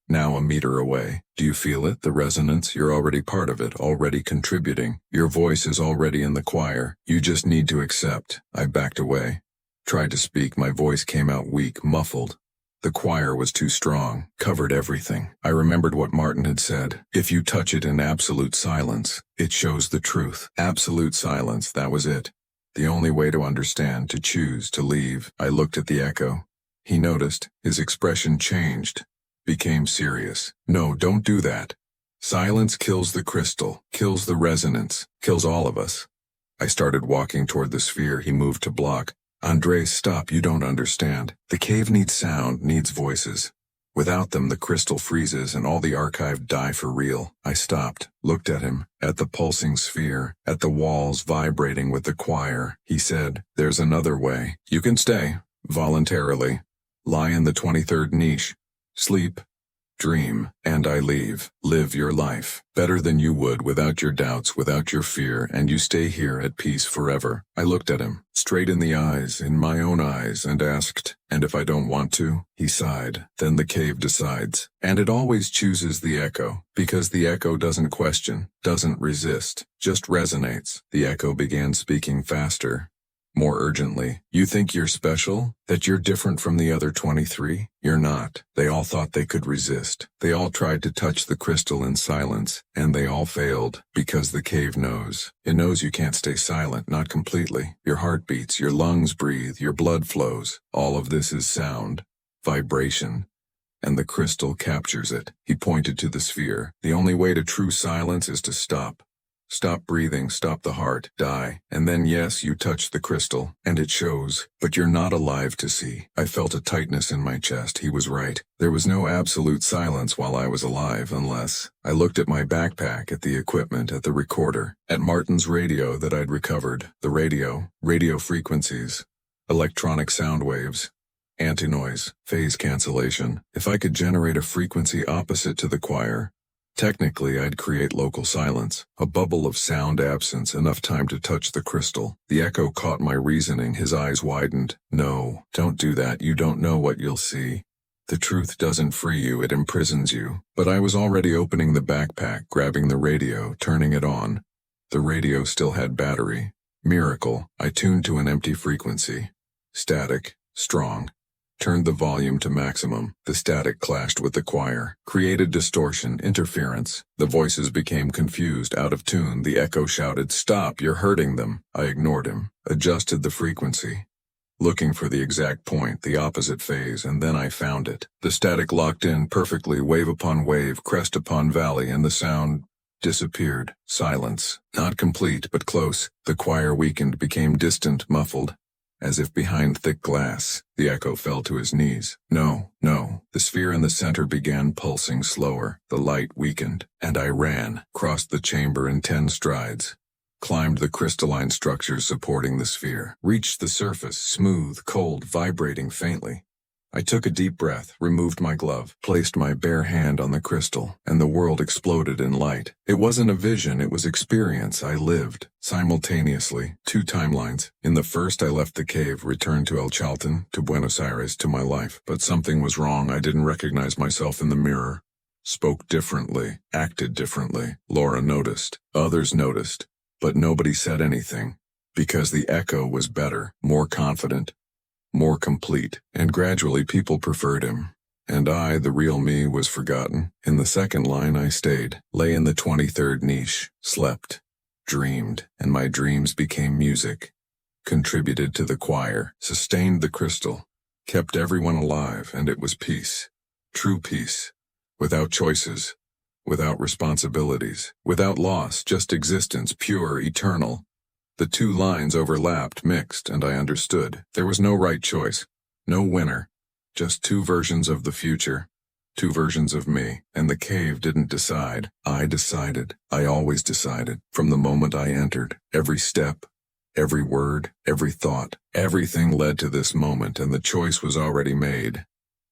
now a meter away. Do you feel it, the resonance? You're already part of it, already contributing. Your voice is already in the choir. You just need to accept. I backed away. Tried to speak, my voice came out weak, muffled. The choir was too strong, covered everything. I remembered what Martin had said. If you touch it in absolute silence, it shows the truth. Absolute silence, that was it. The only way to understand, to choose, to leave. I looked at the echo. He noticed. His expression changed. Became serious. No, don't do that. Silence kills the crystal, kills the resonance, kills all of us. I started walking toward the sphere he moved to block. Andres, stop, you don't understand. The cave needs sound, needs voices. Without them, the crystal freezes and all the archive die for real. I stopped, looked at him, at the pulsing sphere, at the walls vibrating with the choir. He said, there's another way. You can stay, voluntarily. Lie in the 23rd niche. Sleep. Dream, and I leave. Live your life, better than you would without your doubts, without your fear, and you stay here at peace forever. I looked at him, straight in the eyes, in my own eyes, and asked, and if I don't want to? He sighed. Then the cave decides. And it always chooses the echo, because the echo doesn't question, doesn't resist, just resonates. The echo began speaking faster. More urgently, you think you're special? That you're different from the other 23? You're not. They all thought they could resist. They all tried to touch the crystal in silence, and they all failed, because the cave knows. It knows you can't stay silent, not completely. Your heart beats, your lungs breathe, your blood flows. All of this is sound, vibration, and the crystal captures it. He pointed to the sphere. The only way to true silence is to stop. Stop breathing, stop the heart, die, and then yes, you touch the crystal, and it shows, but you're not alive to see. I felt a tightness in my chest. He was right. There was no absolute silence while I was alive, unless I looked at my backpack, at the equipment, at the recorder, at Martin's radio that I'd recovered, the radio frequencies, electronic sound waves, anti-noise, phase cancellation. If I could generate a frequency opposite to the choir, technically, I'd create local silence, a bubble of sound absence, enough time to touch the crystal. The echo caught my reasoning. His eyes widened. No, don't do that. You don't know what you'll see. The truth doesn't free you, it imprisons you. But I was already opening the backpack, grabbing the radio, turning it on. The radio still had battery. Miracle. I tuned to an empty frequency. Static, strong. Turned the volume to maximum. The static clashed with the choir, created distortion, interference. The voices became confused, out of tune. The echo shouted, "Stop, you're hurting them." I ignored him, adjusted the frequency, looking for the exact point, the opposite phase, and then I found it. The static locked in perfectly, wave upon wave, crest upon valley, and the sound disappeared. Silence. Not complete, but close. The choir weakened, became distant, muffled. As if behind thick glass, the echo fell to his knees. No. The sphere in the center began pulsing slower. The light weakened, and I ran, crossed the chamber in 10 strides, climbed the crystalline structures supporting the sphere, reached the surface, smooth, cold, vibrating faintly. I took a deep breath, removed my glove, placed my bare hand on the crystal, and the world exploded in light. It wasn't a vision, it was experience. I lived, simultaneously, 2 timelines. In the first, I left the cave, returned to El Chalten, to Buenos Aires, to my life. But something was wrong. I didn't recognize myself in the mirror. Spoke differently, acted differently. Laura noticed. Others noticed. But nobody said anything. Because the echo was better, more confident, more complete, and gradually people preferred him. And I, the real me, was forgotten. In the second line I stayed, lay in the 23rd niche, slept, dreamed, and my dreams became music, contributed to the choir, sustained the crystal, kept everyone alive, and it was peace. True peace. Without choices, without responsibilities, without loss, just existence, pure, eternal. The 2 lines overlapped, mixed, and I understood. There was no right choice, no winner, just 2 versions of the future, 2 versions of me, and the cave didn't decide. I decided. I always decided. From the moment I entered, every step, every word, every thought, everything led to this moment, and the choice was already made.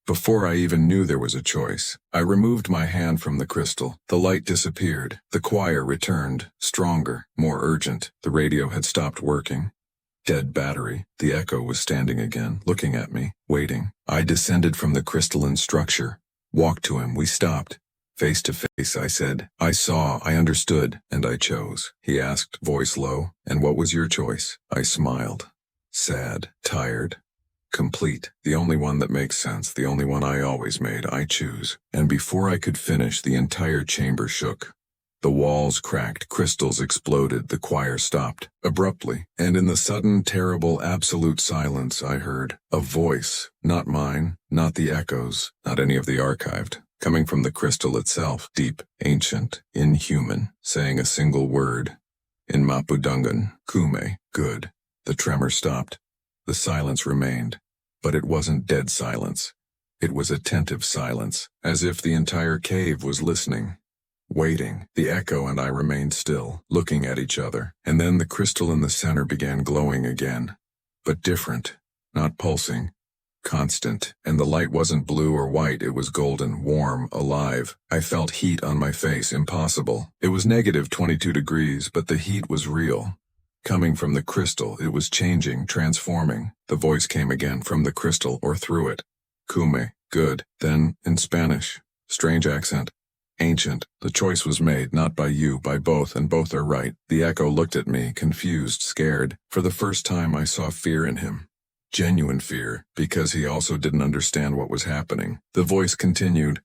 Before I even knew there was a choice, I removed my hand from the crystal. The light disappeared. The choir returned, stronger, more urgent. The radio had stopped working. Dead battery. The echo was standing again, looking at me, waiting. I descended from the crystalline structure, walked to him. We stopped. Face to face, I said. I saw, I understood, and I chose. He asked, voice low, "And what was your choice?" I smiled. sad, tired, complete, the only one that makes sense, the only one I always made, I choose. And before I could finish, the entire chamber shook. The walls cracked, crystals exploded, the choir stopped, abruptly, and in the sudden, terrible, absolute silence I heard a voice, not mine, not the echoes, not any of the archived, coming from the crystal itself, deep, ancient, inhuman, saying a single word. In Mapudungun, Kume, good. The tremor stopped. The silence remained. But it wasn't dead silence. It was attentive silence, as if the entire cave was listening. Waiting, the echo and I remained still, looking at each other, and then the crystal in the center began glowing again. But different, not pulsing, constant, and the light wasn't blue or white, it was golden, warm, alive. I felt heat on my face, impossible. It was negative 22 degrees, but the heat was real. Coming from the crystal, it was changing, transforming. The voice came again from the crystal or through it. Kume, good. Then, in Spanish, strange accent. Ancient, the choice was made, not by you, by both, and both are right. The echo looked at me, confused, scared. For the first time I saw fear in him. Genuine fear, because he also didn't understand what was happening. The voice continued.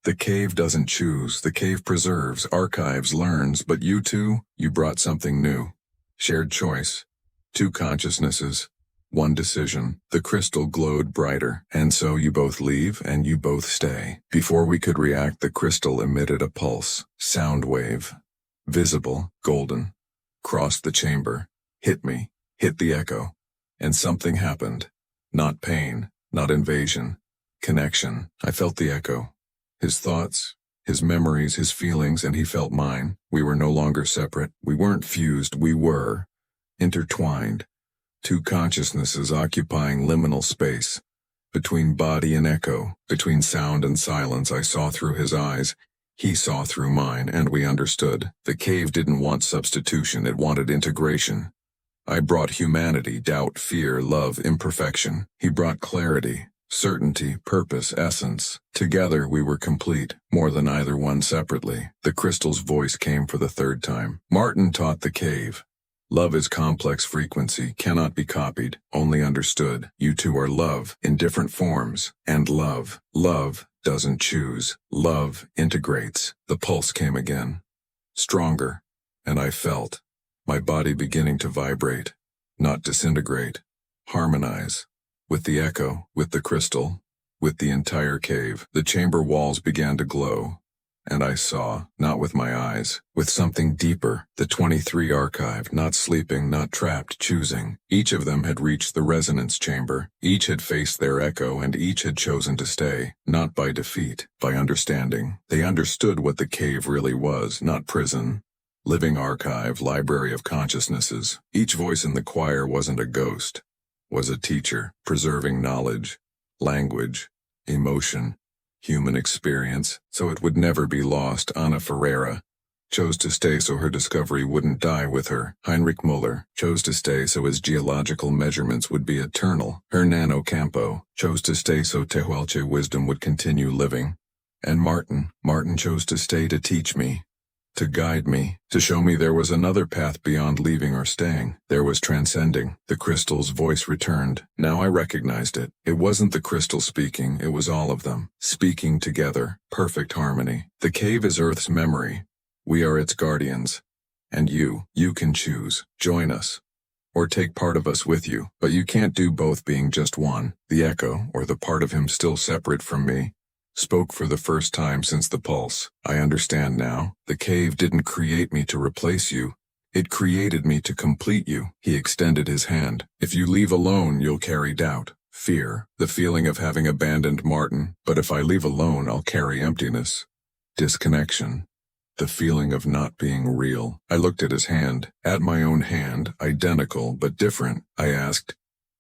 The cave doesn't choose, the cave preserves, archives, learns, but you two, you brought something new. Shared choice. Two consciousnesses. One decision. The crystal glowed brighter, and so you both leave and you both stay. Before we could react, the crystal emitted a pulse, sound wave. Visible, golden. Crossed the chamber. Hit me. Hit the echo. And something happened. Not pain, not invasion. Connection. I felt the echo. His thoughts, his memories, his feelings, and he felt mine. We were no longer separate. We weren't fused, we were intertwined. Two consciousnesses occupying liminal space. Between body and echo, between sound and silence, I saw through his eyes. He saw through mine, and we understood. The cave didn't want substitution, it wanted integration. I brought humanity, doubt, fear, love, imperfection. He brought clarity, certainty, purpose, essence. Together we were complete, more than either one separately. The crystal's voice came for the third time. Martin taught the cave. Love is complex frequency, cannot be copied, only understood. You two are love, in different forms. And love doesn't choose. Love integrates. The pulse came again. Stronger. And I felt my body beginning to vibrate, not disintegrate. Harmonize. With the echo, with the crystal, with the entire cave. The chamber walls began to glow. And I saw, not with my eyes, with something deeper, the 23 archived, not sleeping, not trapped, choosing. Each of them had reached the resonance chamber, each had faced their echo, and each had chosen to stay, not by defeat, by understanding. They understood what the cave really was, not prison. Living archive, library of consciousnesses. Each voice in the choir wasn't a ghost, was a teacher, preserving knowledge, language, emotion, human experience, so it would never be lost. Ana Ferreira chose to stay so her discovery wouldn't die with her. Heinrich Muller chose to stay so his geological measurements would be eternal. Hernando Campo chose to stay so Tehuelche wisdom would continue living. And Martin chose to stay to teach me, to guide me, to show me there was another path beyond leaving or staying. There was transcending. The crystal's voice returned. Now I recognized it. It wasn't the crystal speaking, it was all of them, speaking together, perfect harmony. The cave is Earth's memory. We are its guardians. And you can choose. Join us. Or take part of us with you. But you can't do both being just one. The echo, or the part of him still separate from me, spoke for the first time since the pulse. I understand now. The cave didn't create me to replace you. It created me to complete you. He extended his hand. If you leave alone, you'll carry doubt, fear, the feeling of having abandoned Martin. But if I leave alone, I'll carry emptiness, disconnection, the feeling of not being real. I looked at his hand, at my own hand, identical but different. I asked,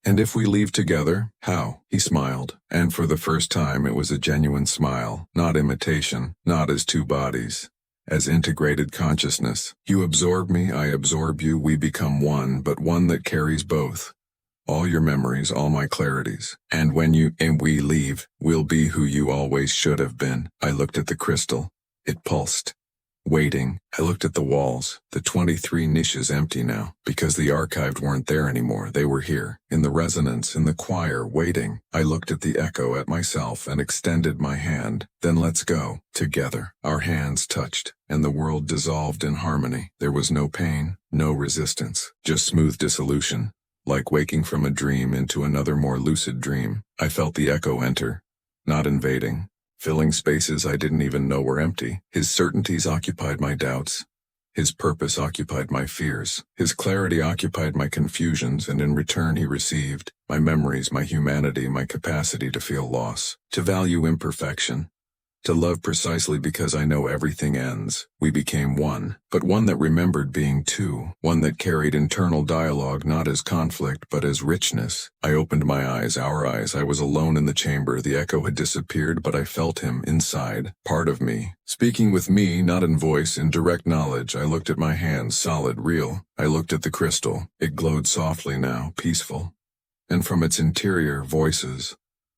and if we leave together, how? He smiled, and for the first time it was a genuine smile, not imitation, not as two bodies, as integrated consciousness. You absorb me, I absorb you, we become one, but one that carries both. All your memories, all my clarities. And when you and we leave, we'll be who you always should have been. I looked at the crystal. It pulsed. Waiting, I looked at the walls, the 23 niches empty now, because the archived weren't there anymore, they were here, in the resonance, in the choir, waiting. I looked at the echo, at myself, and extended my hand. Then let's go, together. Our hands touched, and the world dissolved in harmony. There was no pain, no resistance, just smooth dissolution, like waking from a dream into another more lucid dream. I felt the echo enter, not invading, filling spaces I didn't even know were empty. His certainties occupied my doubts. His purpose occupied my fears. His clarity occupied my confusions, and in return he received my memories, my humanity, my capacity to feel loss, to value imperfection, to love precisely because I know everything ends. We became one, but one that remembered being two, one that carried internal dialogue not as conflict but as richness. I opened my eyes, our eyes. I was alone in the chamber. The echo had disappeared, but I felt him inside, part of me, speaking with me, not in voice, in direct knowledge. I looked at my hands, solid, real. I looked at the crystal. It glowed softly now, peaceful. And from its interior, voices,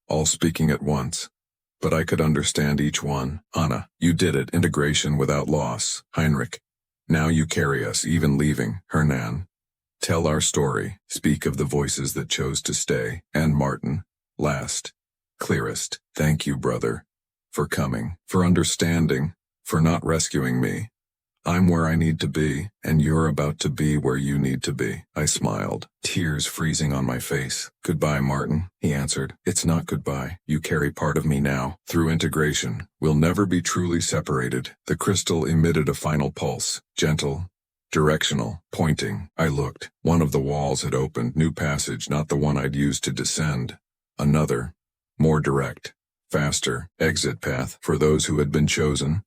all speaking at once. But I could understand each one. Anna, you did it. Integration without loss. Heinrich, now you carry us, even leaving. Hernan, tell our story. Speak of the voices that chose to stay. And Martin, last, clearest. Thank you, brother, for coming, for understanding, for not rescuing me. I'm where I need to be, and you're about to be where you need to be. I smiled, tears freezing on my face. Goodbye, Martin, he answered. It's not goodbye. You carry part of me now. Through integration, we'll never be truly separated. The crystal emitted a final pulse, gentle, directional, pointing. I looked. One of the walls had opened, new passage, not the one I'd used to descend. Another, more direct, faster, exit path for those who had been chosen.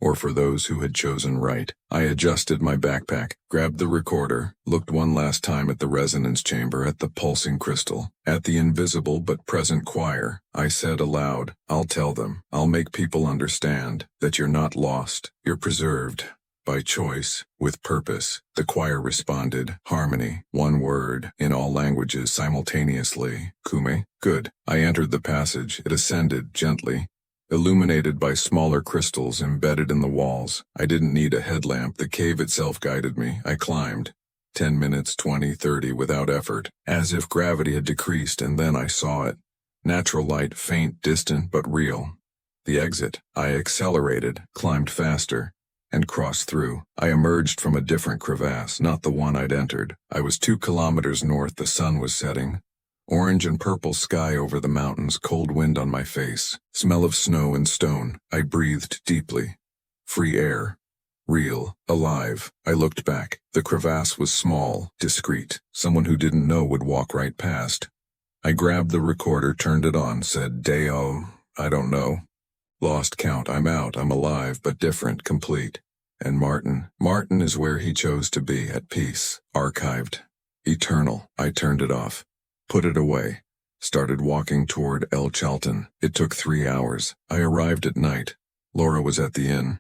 Or for those who had chosen right. I adjusted my backpack, grabbed the recorder, looked one last time at the resonance chamber, at the pulsing crystal, at the invisible but present choir. I said aloud, I'll tell them, I'll make people understand that you're not lost, you're preserved. By choice, with purpose. The choir responded, harmony, one word, in all languages simultaneously. Kume, good. I entered the passage. It ascended gently, illuminated by smaller crystals embedded in the walls. I didn't need a headlamp. The cave itself guided me. I climbed. 10 minutes, 20, 30, without effort, as if gravity had decreased, and then I saw it. Natural light, faint, distant, but real. The exit. I accelerated, climbed faster, and crossed through. I emerged from a different crevasse, not the one I'd entered. I was 2 kilometers north. The sun was setting. Orange and purple sky over the mountains, cold wind on my face, smell of snow and stone. I breathed deeply. Free air. Real. Alive. I looked back. The crevasse was small, discreet. Someone who didn't know would walk right past. I grabbed the recorder, turned it on, said, Deo, I don't know. Lost count. I'm out. I'm alive, but different, complete. And Martin. Martin is where he chose to be, at peace. Archived. Eternal. I turned it off. Put it away. Started walking toward El Chalten. It took 3 hours. I arrived at night. Laura was at the inn.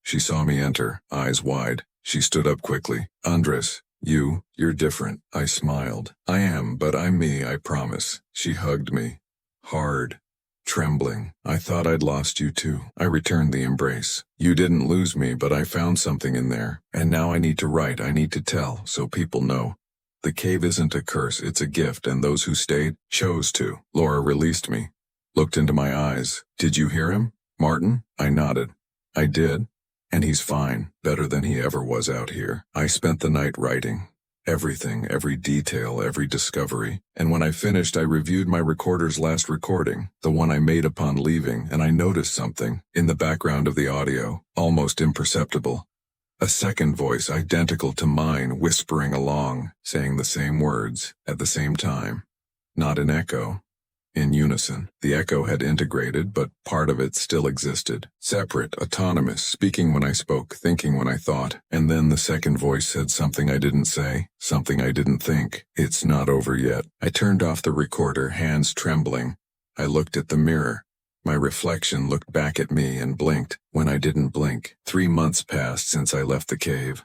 She saw me enter, eyes wide. She stood up quickly. Andres, you're different. I smiled. I am, but I'm me, I promise. She hugged me. Hard. Trembling. I thought I'd lost you too. I returned the embrace. You didn't lose me, but I found something in there. And now I need to write, I need to tell, so people know. The cave isn't a curse, it's a gift, and those who stayed chose to. Laura released me, looked into my eyes. Did you hear him, Martin? I nodded. I did. And he's fine, better than he ever was out here. I spent the night writing. Everything, every detail, every discovery. And when I finished, I reviewed my recorder's last recording, the one I made upon leaving, and I noticed something in the background of the audio, almost imperceptible. A second voice identical to mine whispering along, saying the same words, at the same time. Not in echo. In unison. The echo had integrated, but part of it still existed. Separate, autonomous, speaking when I spoke, thinking when I thought. And then the second voice said something I didn't say, something I didn't think. It's not over yet. I turned off the recorder, hands trembling. I looked at the mirror. My reflection looked back at me and blinked when I didn't blink. 3 months passed since I left the cave.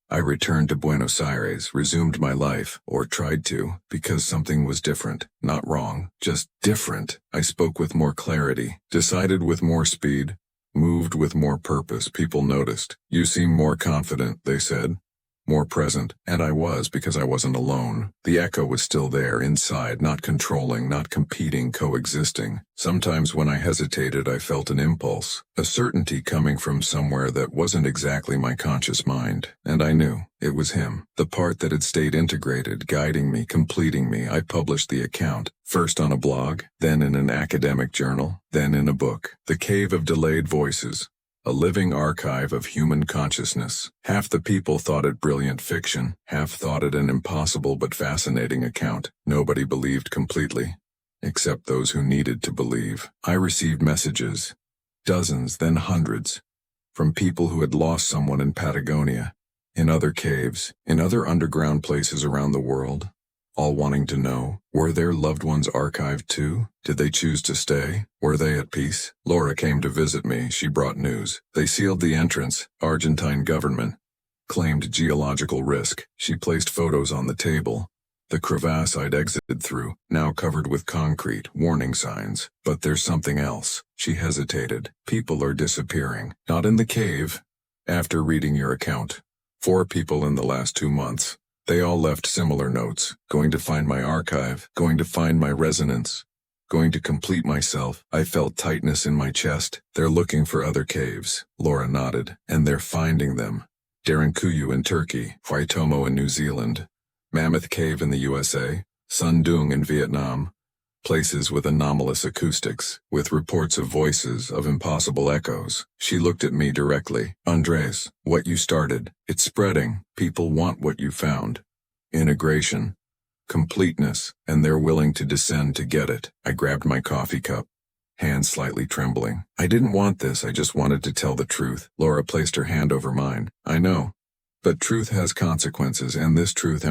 I returned to Buenos Aires, resumed my life, or tried to, because something was different. Not wrong, just different. I spoke with more clarity, decided with more speed, moved with more purpose. People noticed. You seem more confident, they said. More present, and I was because I wasn't alone. The echo was still there, inside, not controlling, not competing, coexisting. Sometimes when I hesitated, I felt an impulse, a certainty coming from somewhere that wasn't exactly my conscious mind, and I knew it was him, the part that had stayed integrated, guiding me, completing me. I published the account, first on a blog, then in an academic journal, then in a book, The Cave of Delayed Voices. A living archive of human consciousness. Half the people thought it brilliant fiction, half thought it an impossible but fascinating account. Nobody believed completely, except those who needed to believe. I received messages, dozens, then hundreds, from people who had lost someone in Patagonia, in other caves, in other underground places around the world, all wanting to know, were their loved ones archived too? Did they choose to stay? Were they at peace? Laura came to visit me. She brought news. They sealed the entrance. Argentine government claimed geological risk. She placed photos on the table. The crevasse I'd exited through, now covered with concrete, warning signs. But there's something else. She hesitated. People are disappearing. Not in the cave. After reading your account, 4 people in the last 2 months. They all left similar notes, going to find my archive, going to find my resonance, going to complete myself. I felt tightness in my chest. They're looking for other caves. Laura nodded. And they're finding them. Derinkuyu in Turkey, Waitomo in New Zealand, Mammoth Cave in the USA, Sundung in Vietnam. Places with anomalous acoustics, with reports of voices, of impossible echoes. She looked at me directly. Andres, what you started, it's spreading. People want what you found. Integration, completeness, and they're willing to descend to get it. I grabbed my coffee cup, hands slightly trembling. I didn't want this, I just wanted to tell the truth. Laura placed her hand over mine. I know. But truth has consequences, and this truth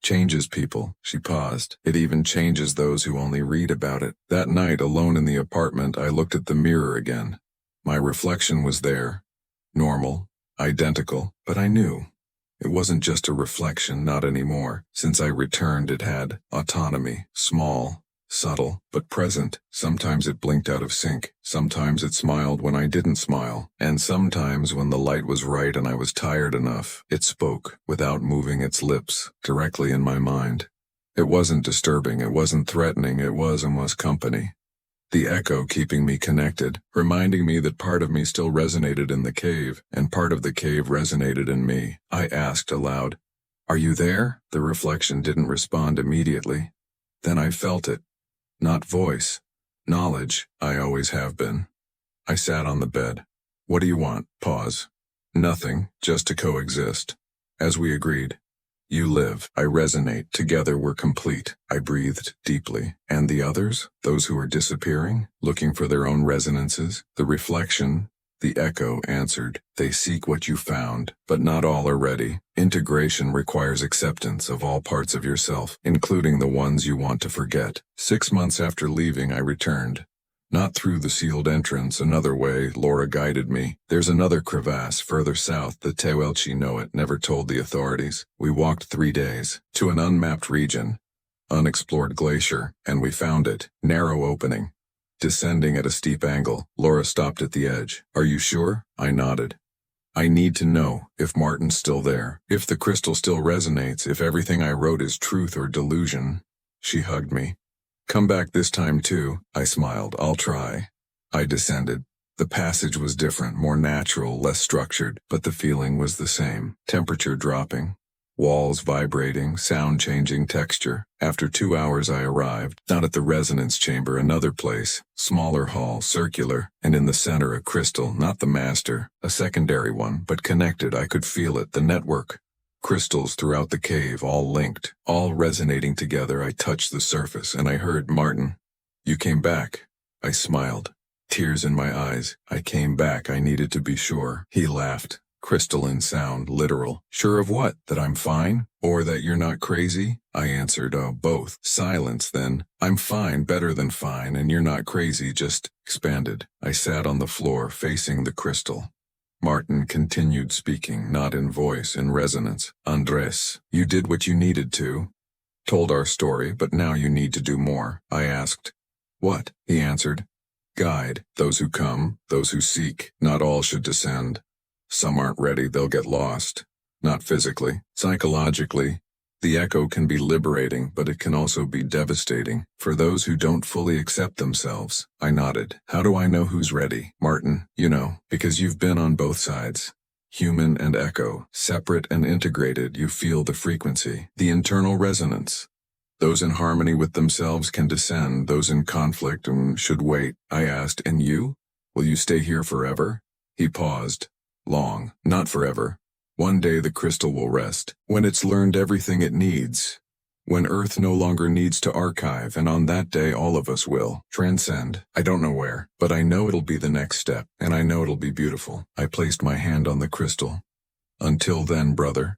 changes people. She paused. It even changes those who only read about it. That night, alone in the apartment, I looked at the mirror again. My reflection was there. Normal, identical, but I knew. It wasn't just a reflection, not anymore. Since I returned, it had autonomy, small, subtle, but present. Sometimes it blinked out of sync. Sometimes it smiled when I didn't smile. And sometimes when the light was right and I was tired enough, it spoke, without moving its lips, directly in my mind. It wasn't disturbing, it wasn't threatening, it was almost company. The echo keeping me connected, reminding me that part of me still resonated in the cave, and part of the cave resonated in me. I asked aloud, "Are you there?" The reflection didn't respond immediately. Then I felt it. Not voice. Knowledge. I always have been. I sat on the bed. What do you want? Pause. Nothing, just to coexist. As we agreed. You live. I resonate. Together we're complete. I breathed deeply. And the others? Those who are disappearing? Looking for their own resonances? The reflection? The echo answered. They seek what you found, but not all are ready. Integration requires acceptance of all parts of yourself, including the ones you want to forget. 6 months after leaving, I returned. Not through the sealed entrance, another way. Laura guided me. There's another crevasse further south. The Tehuelche know it, never told the authorities. We walked 3 days, to an unmapped region, unexplored glacier, and we found it. Narrow opening. Descending at a steep angle. Laura stopped at the edge. Are you sure? I nodded. I need to know if Martin's still there, if the crystal still resonates, if everything I wrote is truth or delusion. She hugged me. Come back this time too. I smiled. I'll try. I descended. The passage was different, more natural, less structured, but the feeling was the same. Temperature dropping. Walls vibrating, sound changing texture. After 2 hours I arrived, not at the resonance chamber, another place, smaller hall, circular, and in the center a crystal, not the master, a secondary one, but connected. I could feel it, the network. Crystals throughout the cave, all linked, all resonating together. I touched the surface and I heard, Martin, you came back. I smiled, tears in my eyes. I came back, I needed to be sure. He laughed. Crystalline sound, literal. Sure of what? That I'm fine? Or that you're not crazy? I answered, oh, both. Silence then. I'm fine, better than fine, and you're not crazy, just expanded. I sat on the floor, facing the crystal. Martin continued speaking, not in voice, in resonance. Andres, you did what you needed to. Told our story, but now you need to do more. I asked. What? He answered. Guide, those who come, those who seek. Not all should descend. Some aren't ready, they'll get lost. Not physically, psychologically. The echo can be liberating, but it can also be devastating for those who don't fully accept themselves. I nodded. How do I know who's ready? Martin, you know, because you've been on both sides. Human and echo, separate and integrated, you feel the frequency, the internal resonance. Those in harmony with themselves can descend, those in conflict should wait. I asked, and you? Will you stay here forever? He paused. Long, not forever. One day the crystal will rest, when it's learned everything it needs. When Earth no longer needs to archive, and on that day all of us will transcend. I don't know where, but I know it'll be the next step, and I know it'll be beautiful. I placed my hand on the crystal. Until then, brother,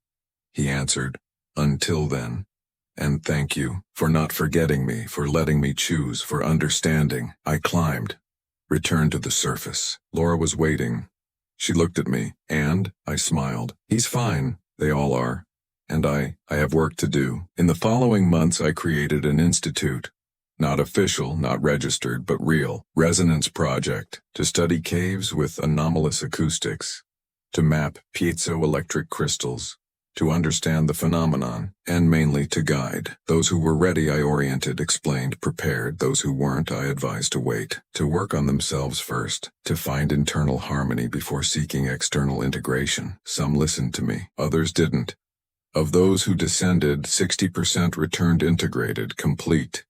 he answered. Until then. And thank you for not forgetting me, for letting me choose, for understanding. I climbed, returned to the surface. Laura was waiting. She looked at me, and I smiled. He's fine, they all are. And I have work to do. In the following months I created an institute. Not official, not registered, but real. Resonance project, to study caves with anomalous acoustics, to map piezoelectric crystals, to understand the phenomenon, and mainly to guide. Those who were ready I oriented, explained, prepared. Those who weren't I advised to wait, to work on themselves first, to find internal harmony before seeking external integration. Some listened to me, others didn't. Of those who descended, 60% returned integrated, complete,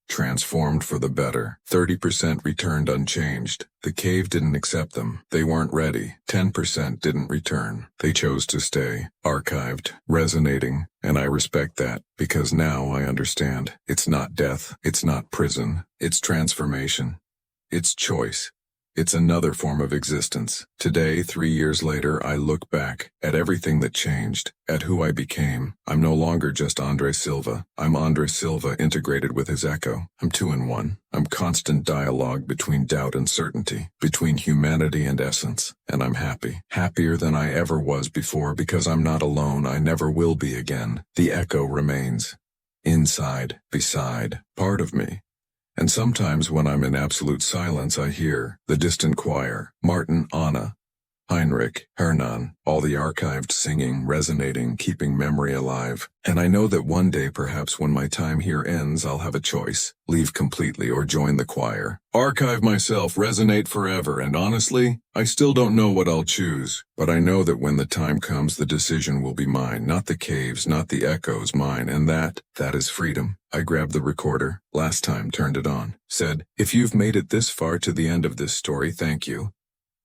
transformed for the better. 30% returned unchanged. The cave didn't accept them. They weren't ready. 10% didn't return. They chose to stay, archived, resonating, and I respect that, because now I understand. It's not death. It's not prison. It's transformation. It's choice. It's another form of existence. Today, 3 years later, I look back at everything that changed, at who I became. I'm no longer just Andre Silva. I'm Andre Silva integrated with his echo. I'm 2 in 1. I'm constant dialogue between doubt and certainty, between humanity and essence. And I'm happy. Happier than I ever was before, because I'm not alone. I never will be again. The echo remains. Inside, beside, part of me. And sometimes when I'm in absolute silence I hear the distant choir, Martin, Anna, Heinrich, Hernan, all the archived singing, resonating, keeping memory alive. And I know that one day, perhaps when my time here ends, I'll have a choice. Leave completely or join the choir. Archive myself, resonate forever, and honestly, I still don't know what I'll choose. But I know that when the time comes, the decision will be mine, not the caves, not the echoes, mine, and that is freedom. I grabbed the recorder, last time turned it on, said, if you've made it this far to the end of this story, thank you.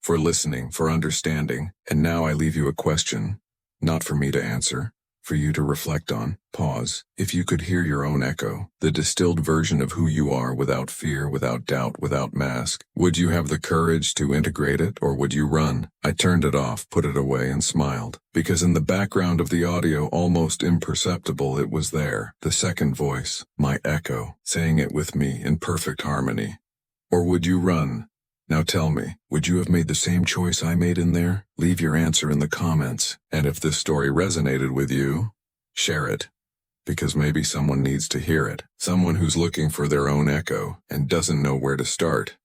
For listening, for understanding, and now I leave you a question, not for me to answer, for you to reflect on. Pause. If you could hear your own echo, the distilled version of who you are without fear, without doubt, without mask, would you have the courage to integrate it, or would you run? I turned it off, put it away, and smiled, because in the background of the audio, almost imperceptible, it was there, the second voice, my echo, saying it with me in perfect harmony. Or would you run? Now tell me, would you have made the same choice I made in there? Leave your answer in the comments, and if this story resonated with you, share it. Because maybe someone needs to hear it. Someone who's looking for their own echo and doesn't know where to start.